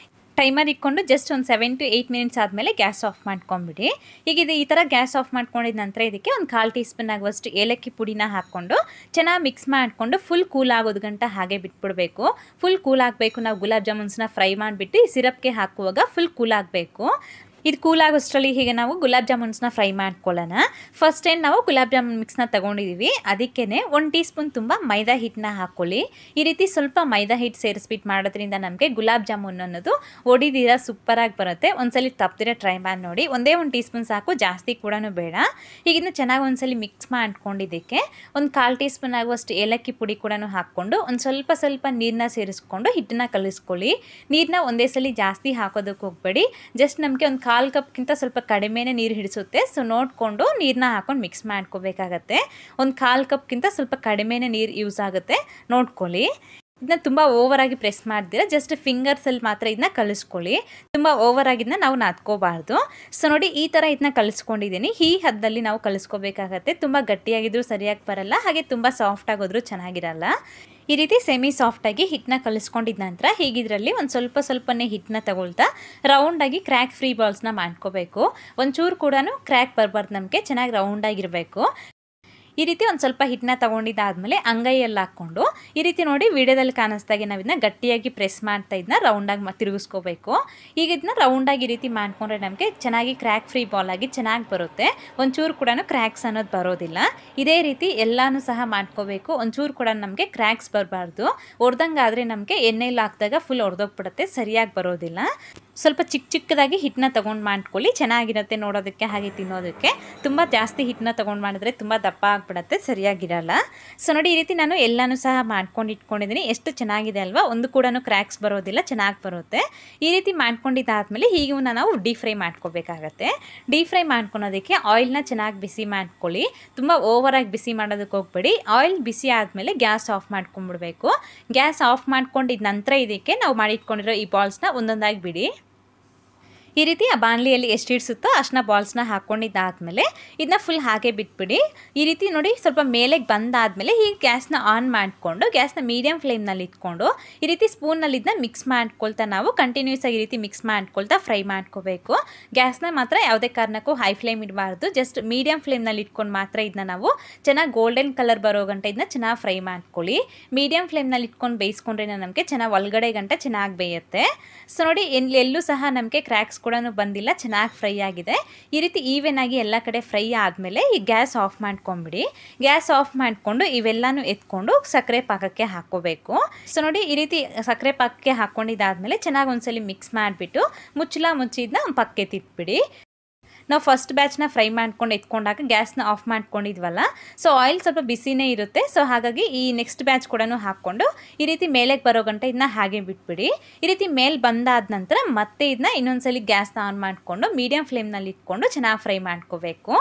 ಟೈಮರ್ ಇಟ್ಕೊಂಡು ಜಸ್ಟ್ ಒಂದು 7 to 8 ಮಿನಿಟ್ಸ್ ಆದಮೇಲೆ ಗ್ಯಾಸ್ ಆಫ್ ಮಾಡ್ಕೊಂಬಿಡಿ. ಈಗ ಇದು ಈ ಥರ ಗ್ಯಾಸ್ ಆಫ್ ಮಾಡ್ಕೊಂಡಿದ ನಂತರ ಇದಕ್ಕೆ ಒಂದು 1/4 ಟೀ ಸ್ಪೂನ್ ಆಗುವಷ್ಟು ಏಲಕ್ಕಿ ಪುಡಿನ ಹಾಕ್ಕೊಂಡು ಚೆನ್ನಾಗಿ ಮಿಕ್ಸ್ ಮಾಡಿಕೊಂಡು ಫುಲ್ ಕೂಲ್ ಆಗೋದು ಗಂಟ ಹಾಗೆ ಬಿಟ್ಬಿಡಬೇಕು. ಫುಲ್ ಕೂಲ್ ಆಗಬೇಕು. ನಾವು ಗುಲಾಬ್ ಜಾಮೂನ್ಸ್ನ ಫ್ರೈ ಮಾಡಿಬಿಟ್ಟು ಈ ಸಿರಪ್ಗೆ ಹಾಕುವಾಗ ಫುಲ್ ಕೂಲ್ ಆಗಬೇಕು. ಇದು ಕೂಲ್ ಆಗೋಷ್ಟರಲ್ಲಿ ಹೀಗೆ ನಾವು ಗುಲಾಬ್ ಜಾಮೂನ್ಸ್ನ ಫ್ರೈ ಮಾಡ್ಕೊಳ್ಳೋಣ. ಫಸ್ಟ್ ಟೈಮ್ ನಾವು ಗುಲಾಬ್ ಜಾಮೂನ್ ಮಿಕ್ಸ್ನ ತೊಗೊಂಡಿದ್ದೀವಿ. ಅದಕ್ಕೇ 1 ಟೀ ಸ್ಪೂನ್ ತುಂಬ ಮೈದಾ ಹಿಟ್ಟನ್ನ ಹಾಕ್ಕೊಳ್ಳಿ. ಈ ರೀತಿ ಸ್ವಲ್ಪ ಮೈದಾ ಹಿಟ್ಟು ಸೇರಿಸ್ಬಿಟ್ಟು ಮಾಡೋದ್ರಿಂದ ನಮಗೆ ಗುಲಾಬ್ ಜಾಮೂನ್ ಅನ್ನೋದು ಒಡಿದಿರ ಸೂಪರಾಗಿ ಬರುತ್ತೆ. ಒಂದ್ಸಲಿ ತಪ್ಪದಿರ ಟ್ರೈ ಮಾಡಿ ನೋಡಿ. ಒಂದೇ 1 ಟೀ ಸ್ಪೂನ್ ಸಾಕು, ಜಾಸ್ತಿ ಕೂಡ ಬೇಡ. ಹೀಗಿನ್ನು ಚೆನ್ನಾಗಿ ಒಂದ್ಸಲಿ ಮಿಕ್ಸ್ ಮಾಡ್ಕೊಂಡಿದ್ದಕ್ಕೆ ಒಂದು 1/4 ಟೀ ಸ್ಪೂನ್ ಆಗುವಷ್ಟು ಏಲಕ್ಕಿ ಪುಡಿ ಕೂಡ ಹಾಕ್ಕೊಂಡು ಒಂದು ಸ್ವಲ್ಪ ನೀರನ್ನ ಸೇರಿಸ್ಕೊಂಡು ಹಿಟ್ಟನ್ನ ಕಲಿಸ್ಕೊಳ್ಳಿ. ನೀರನ್ನ ಒಂದೇ ಸಲ ಜಾಸ್ತಿ ಹಾಕೋದಕ್ಕೆ ಹೋಗಬೇಡಿ. ಜಸ್ಟ್ ನಮಗೆ ಒಂದು 1/4 ಕಪ್ಗಿಂತ ಸ್ವಲ್ಪ ಕಡಿಮೆನೇ ನೀರು ಹಿಡಿಸುತ್ತೆ. ಸೊ ನೋಡಿಕೊಂಡು ನೀರನ್ನ ಹಾಕೊಂಡು ಮಿಕ್ಸ್ ಮಾಡ್ಕೋಬೇಕಾಗತ್ತೆ. ಒಂದು 1/4 ಕಪ್ಗಿಂತ ಸ್ವಲ್ಪ ಕಡಿಮೆನೇ ನೀರು ಯೂಸ್ ಆಗುತ್ತೆ, ನೋಡ್ಕೊಳ್ಳಿ. ಇದನ್ನ ತುಂಬ ಓವರಾಗಿ ಪ್ರೆಸ್ ಮಾಡ್ದಿರ ಜಸ್ಟ್ ಫಿಂಗರ್ಸಲ್ಲಿ ಮಾತ್ರ ಇದನ್ನ ಕಲಿಸ್ಕೊಳ್ಳಿ. ತುಂಬ ಓವರಾಗಿದ್ದನ್ನ ನಾವು ನಾದ್ಕೋಬಾರ್ದು. ಸೊ ನೋಡಿ ಈ ಥರ ಇದನ್ನ ಕಲಿಸ್ಕೊಂಡಿದ್ದೀನಿ. ಈ ಹದದಲ್ಲಿ ನಾವು ಕಲಿಸ್ಕೋಬೇಕಾಗತ್ತೆ. ತುಂಬ ಗಟ್ಟಿಯಾಗಿದ್ರೂ ಸರಿಯಾಗಿ ಬರಲ್ಲ, ಹಾಗೆ ತುಂಬ ಸಾಫ್ಟ್ ಆಗೋದ್ರೂ ಚೆನ್ನಾಗಿರಲ್ಲ. ಈ ರೀತಿ ಸೆಮಿ ಸಾಫ್ಟಾಗಿ ಹಿಟ್ಟನ್ನ ಕಲಿಸ್ಕೊಂಡಿದ್ದ ನಂತರ ಹೀಗಿದ್ರಲ್ಲಿ ಒಂದು ಸ್ವಲ್ಪನೇ ಹಿಟ್ಟನ್ನ ತಗೊಳ್ತಾ ರೌಂಡಾಗಿ ಕ್ರ್ಯಾಕ್ ಫ್ರೀ ಬಾಲ್ಸ್ನ ಮಾಡ್ಕೋಬೇಕು. ಒಂಚೂರು ಕೂಡ ಕ್ರ್ಯಾಕ್ ಬರಬಾರ್ದು, ನಮಗೆ ಚೆನ್ನಾಗಿ ರೌಂಡಾಗಿರಬೇಕು. ಈ ರೀತಿ ಒಂದು ಸ್ವಲ್ಪ ಹಿಟ್ಟನ್ನ ತೊಗೊಂಡಿದ್ದಾದಮೇಲೆ ಅಂಗೈಯಲ್ಲಿ ಹಾಕ್ಕೊಂಡು ಈ ರೀತಿ ನೋಡಿ ವಿಡಿಯೋದಲ್ಲಿ ಕಾಣಿಸ್ದಾಗೆ ನಾವು ಇದನ್ನ ಗಟ್ಟಿಯಾಗಿ ಪ್ರೆಸ್ ಮಾಡ್ತಾ ಇದನ್ನ ರೌಂಡಾಗಿ ತಿರುಗಿಸ್ಕೋಬೇಕು. ಈಗ ಇದನ್ನ ರೌಂಡಾಗಿ ಈ ರೀತಿ ಮಾಡ್ಕೊಂಡ್ರೆ ನಮಗೆ ಚೆನ್ನಾಗಿ ಕ್ರ್ಯಾಕ್ ಫ್ರೀ ಬಾಲ್ ಆಗಿ ಚೆನ್ನಾಗಿ ಬರುತ್ತೆ. ಒಂಚೂರು ಕೂಡ ಕ್ರ್ಯಾಕ್ಸ್ ಅನ್ನೋದು ಬರೋದಿಲ್ಲ. ಇದೇ ರೀತಿ ಎಲ್ಲನೂ ಸಹ ಮಾಡ್ಕೋಬೇಕು. ಒಂಚೂರು ಕೂಡ ನಮಗೆ ಕ್ರ್ಯಾಕ್ಸ್ ಬರಬಾರ್ದು. ಒಡೆದಂಗಾದರೆ ನಮಗೆ ಎಣ್ಣೆಯಲ್ಲಿ ಹಾಕಿದಾಗ ಫುಲ್ ಒಡೆದೋಗ್ಬಿಡುತ್ತೆ, ಸರಿಯಾಗಿ ಬರೋದಿಲ್ಲ. ಸ್ವಲ್ಪ ಚಿಕ್ಕದಾಗಿ ಹಿಟ್ಟನ್ನ ತೊಗೊಂಡು ಮಾಡ್ಕೊಳ್ಳಿ, ಚೆನ್ನಾಗಿರುತ್ತೆ ನೋಡೋದಕ್ಕೆ ಹಾಗೆ ತಿನ್ನೋದಕ್ಕೆ. ತುಂಬ ಜಾಸ್ತಿ ಹಿಟ್ಟನ್ನ ತೊಗೊಂಡು ಮಾಡಿದ್ರೆ ತುಂಬ ದಪ್ಪ ಆಗಿಬಿಡತ್ತೆ, ಸರಿಯಾಗಿರಲ್ಲ. ಸೊ ನೋಡಿ ಈ ರೀತಿ ನಾನು ಎಲ್ಲನೂ ಸಹ ಮಾಡ್ಕೊಂಡು ಇಟ್ಕೊಂಡಿದ್ದೀನಿ. ಎಷ್ಟು ಚೆನ್ನಾಗಿದೆ ಅಲ್ವಾ, ಒಂದು ಕೂಡ ಕ್ರ್ಯಾಕ್ಸ್ ಬರೋದಿಲ್ಲ, ಚೆನ್ನಾಗಿ ಬರುತ್ತೆ. ಈ ರೀತಿ ಮಾಡ್ಕೊಂಡಿದ್ದಾದಮೇಲೆ ಹೀಗೂ ನಾವು ಡೀಪ್ ಫ್ರೈ ಮಾಡ್ಕೋಬೇಕಾಗತ್ತೆ. ಡೀಪ್ ಫ್ರೈ ಮಾಡ್ಕೊಳೋದಕ್ಕೆ ಆಯಿಲ್ನ ಚೆನ್ನಾಗಿ ಬಿಸಿ ಮಾಡ್ಕೊಳ್ಳಿ. ತುಂಬ ಓವರಾಗಿ ಬಿಸಿ ಮಾಡೋದಕ್ಕೆ ಹೋಗ್ಬೇಡಿ. ಆಯಿಲ್ ಬಿಸಿ ಆದಮೇಲೆ ಗ್ಯಾಸ್ ಆಫ್ ಮಾಡ್ಕೊಂಡ್ಬಿಡ್ಬೇಕು. ಗ್ಯಾಸ್ ಆಫ್ ಮಾಡ್ಕೊಂಡಿದ್ದ ನಂತರ ಇದಕ್ಕೆ ನಾವು ಮಾಡಿಟ್ಕೊಂಡಿರೋ ಈ ಬಾಲ್ಸ್ನ ಒಂದೊಂದಾಗಿ ಬಿಡಿ. ಈ ರೀತಿ ಆ ಬಾಣಲಿಯಲ್ಲಿ ಎಷ್ಟು ಇಡಿಸುತ್ತೋ ಅಷ್ಟನ್ನ ಬಾಲ್ಸ್ನ ಹಾಕ್ಕೊಂಡಿದ್ದಾದಮೇಲೆ ಇದನ್ನ ಫುಲ್ ಹಾಗೆ ಬಿಟ್ಬಿಡಿ. ಈ ರೀತಿ ನೋಡಿ ಸ್ವಲ್ಪ ಮೇಲೆಗೆ ಬಂದಾದಮೇಲೆ ಈ ಗ್ಯಾಸ್ನ ಆನ್ ಮಾಡಿಕೊಂಡು ಗ್ಯಾಸ್ನ ಮೀಡಿಯಮ್ ಫ್ಲೇಮ್ನಲ್ಲಿ ಇಟ್ಕೊಂಡು ಈ ರೀತಿ ಸ್ಪೂನಲ್ಲಿ ಇದನ್ನ ಮಿಕ್ಸ್ ಮಾಡ್ಕೊಳ್ತಾ ನಾವು ಕಂಟಿನ್ಯೂಸ್ ಆಗಿ ಈ ರೀತಿ ಮಿಕ್ಸ್ ಮಾಡ್ಕೊಳ್ತಾ ಫ್ರೈ ಮಾಡ್ಕೋಬೇಕು. ಗ್ಯಾಸ್ನ ಮಾತ್ರ ಯಾವುದೇ ಕಾರಣಕ್ಕೂ ಹೈ ಫ್ಲೇಮ್ ಇಡಬಾರ್ದು, ಜಸ್ಟ್ ಮೀಡಿಯಮ್ ಫ್ಲೇಮ್ನಲ್ಲಿ ಇಟ್ಕೊಂಡು ಮಾತ್ರ ಇದನ್ನ ನಾವು ಚೆನ್ನಾಗಿ ಗೋಲ್ಡನ್ ಕಲರ್ ಬರೋ ಗಂಟ ಇದನ್ನ ಚೆನ್ನಾಗಿ ಫ್ರೈ ಮಾಡ್ಕೊಳ್ಳಿ. ಮೀಡಿಯಮ್ ಫ್ಲೇಮ್ನಲ್ಲಿ ಇಟ್ಕೊಂಡು ಬೇಯಿಸ್ಕೊಂಡ್ರೆ ನಮಗೆ ಚೆನ್ನಾಗಿ ಒಳಗಡೆ ಗಂಟ ಚೆನ್ನಾಗಿ ಬೇಯುತ್ತೆ. ಸೊ ನೋಡಿ ಎಲ್ಲೂ ಸಹ ನಮಗೆ ಕ್ರ್ಯಾಕ್ಸ್ ಕೂಡ ಬಂದಿಲ್ಲ, ಚೆನ್ನಾಗಿ ಫ್ರೈ ಆಗಿದೆ. ಈ ರೀತಿ ಈವನ್ ಆಗಿ ಎಲ್ಲ ಕಡೆ ಫ್ರೈ ಆದಮೇಲೆ ಈ ಗ್ಯಾಸ್ ಆಫ್ ಮಾಡ್ಕೊಂಬಿಡಿ. ಗ್ಯಾಸ್ ಆಫ್ ಮಾಡಿಕೊಂಡು ಇವೆಲ್ಲನೂ ಎತ್ಕೊಂಡು ಸಕ್ಕರೆ ಪಾಕಕ್ಕೆ ಹಾಕೋಬೇಕು. ಸೊ ನೋಡಿ ಈ ರೀತಿ ಸಕ್ಕರೆ ಪಾಕಕ್ಕೆ ಹಾಕ್ಕೊಂಡಿದ್ದಾದಮೇಲೆ ಚೆನ್ನಾಗಿ ಒಂದ್ಸಲಿ ಮಿಕ್ಸ್ ಮಾಡಿಬಿಟ್ಟು ಮುಚ್ಚಿದ್ನ ಪಕ್ಕೆ ತಿಟ್ಬಿಡಿ. ನಾವು ಫಸ್ಟ್ ಬ್ಯಾಚ್ನ ಫ್ರೈ ಮಾಡ್ಕೊಂಡು ಎತ್ಕೊಂಡಾಗ ಗ್ಯಾಸ್ನ ಆಫ್ ಮಾಡ್ಕೊಂಡಿದ್ವಲ್ಲ, ಸೊ ಆಯಿಲ್ ಸ್ವಲ್ಪ ಬಿಸಿನೇ ಇರುತ್ತೆ. ಸೊ ಹಾಗಾಗಿ ಈ ನೆಕ್ಸ್ಟ್ ಬ್ಯಾಚ್ ಕೂಡ ಹಾಕ್ಕೊಂಡು ಈ ರೀತಿ ಮೇಲೆಗೆ ಬರೋ ಗಂಟ ಇದನ್ನ ಹಾಗೆ ಬಿಟ್ಬಿಡಿ. ಈ ರೀತಿ ಮೇಲೆ ಬಂದಾದ ನಂತರ ಮತ್ತೆ ಇದನ್ನ ಇನ್ನೊಂದ್ಸಲಿ ಗ್ಯಾಸ್ನ ಆನ್ ಮಾಡಿಕೊಂಡು ಮೀಡಿಯಮ್ ಫ್ಲೇಮ್ನಲ್ಲಿ ಇಟ್ಕೊಂಡು ಚೆನ್ನಾಗಿ ಫ್ರೈ ಮಾಡ್ಕೋಬೇಕು.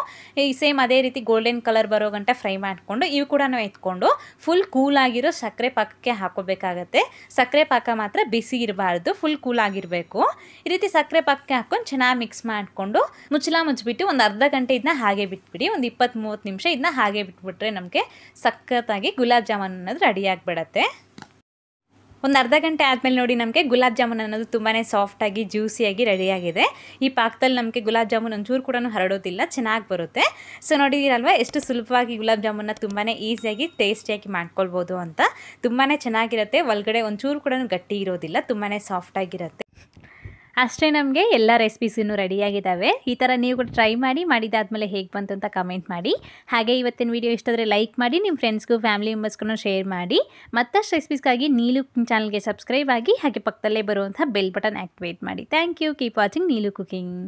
ಈ ಸೇಮ್ ಅದೇ ರೀತಿ ಗೋಲ್ಡನ್ ಕಲರ್ ಬರೋ ಗಂಟ ಫ್ರೈ ಮಾಡಿಕೊಂಡು ಇವು ಕೂಡ ಎತ್ಕೊಂಡು ಫುಲ್ ಕೂಲಾಗಿರೋ ಸಕ್ಕರೆ ಪಾಕಕ್ಕೆ ಹಾಕೋಬೇಕಾಗತ್ತೆ. ಸಕ್ಕರೆ ಪಾಕ ಮಾತ್ರ ಬಿಸಿ ಇರಬಾರ್ದು, ಫುಲ್ ಕೂಲಾಗಿರಬೇಕು. ಈ ರೀತಿ ಸಕ್ಕರೆ ಪಾಕಕ್ಕೆ ಹಾಕ್ಕೊಂಡು ಚೆನ್ನಾಗಿ ಮಿಕ್ಸ್ ಮಾಡಿಕೊಂಡು ಮುಚ್ಚಿಬಿಟ್ಟು ಒಂದು ಅರ್ಧ ಗಂಟೆ ಇದನ್ನ ಹಾಗೆ ಬಿಟ್ಬಿಡಿ. ಒಂದು 20-30 ನಿಮಿಷ ಇದನ್ನ ಹಾಗೆ ಬಿಟ್ಬಿಟ್ರೆ ನಮಗೆ ಸಖತ್ತಾಗಿ ಗುಲಾಬ್ ಜಾಮೂನ್ ಅನ್ನೋದು ರೆಡಿ ಆಗಿಬಿಡತ್ತೆ. ಒಂದು ಅರ್ಧ ಗಂಟೆ ಆದಮೇಲೆ ನೋಡಿ ನಮಗೆ ಗುಲಾಬ್ ಜಾಮೂನ್ ಅನ್ನೋದು ತುಂಬಾ ಸಾಫ್ಟಾಗಿ ಜ್ಯೂಸಿಯಾಗಿ ರೆಡಿಯಾಗಿದೆ. ಈ ಪಾಕದಲ್ಲಿ ನಮಗೆ ಗುಲಾಬ್ ಜಾಮೂನ್ ಒಂಚೂರು ಕೂಡ ಹರಡೋದಿಲ್ಲ, ಚೆನ್ನಾಗಿ ಬರುತ್ತೆ. ಸೊ ನೋಡಿದಿರಲ್ವ ಎಷ್ಟು ಸುಲಭವಾಗಿ ಗುಲಾಬ್ ಜಾಮೂನ್ನ ತುಂಬಾ ಈಸಿಯಾಗಿ ಟೇಸ್ಟಿಯಾಗಿ ಮಾಡ್ಕೊಳ್ಬೋದು ಅಂತ. ತುಂಬಾ ಚೆನ್ನಾಗಿರುತ್ತೆ, ಒಳಗಡೆ ಒಂಚೂರು ಕೂಡ ಗಟ್ಟಿ ಇರೋದಿಲ್ಲ, ತುಂಬಾ ಸಾಫ್ಟಾಗಿರುತ್ತೆ. ಅಷ್ಟೇ, ನಮಗೆ ಎಲ್ಲ ರೆಸಿಪೀಸೂ ರೆಡಿಯಾಗಿದ್ದಾವೆ. ಈ ಥರ ನೀವು ಕೂಡ ಟ್ರೈ ಮಾಡಿ, ಮಾಡಿದಾದ್ಮೇಲೆ ಹೇಗೆ ಬಂತು ಅಂತ ಕಮೆಂಟ್ ಮಾಡಿ. ಹಾಗೆ ಇವತ್ತಿನ ವಿಡಿಯೋ ಇಷ್ಟಾದರೆ ಲೈಕ್ ಮಾಡಿ, ನಿಮ್ಮ ಫ್ರೆಂಡ್ಸ್ಗೂ ಫ್ಯಾಮಿಲಿ ಮೆಂಬರ್ಸ್ಗೂ ಶೇರ್ ಮಾಡಿ. ಮತ್ತಷ್ಟು ರೆಸಿಪೀಸ್ಗಾಗಿ ನೀಲು ಚಾನಲ್ಗೆ ಸಬ್ಸ್ಕ್ರೈಬ್ ಆಗಿ, ಹಾಗೆ ಪಕ್ಕದಲ್ಲೇ ಬರುವಂಥ ಬೆಲ್ ಬಟನ್ ಆ್ಯಕ್ಟಿವೇಟ್ ಮಾಡಿ. Thank you. Keep watching Neelu cooking.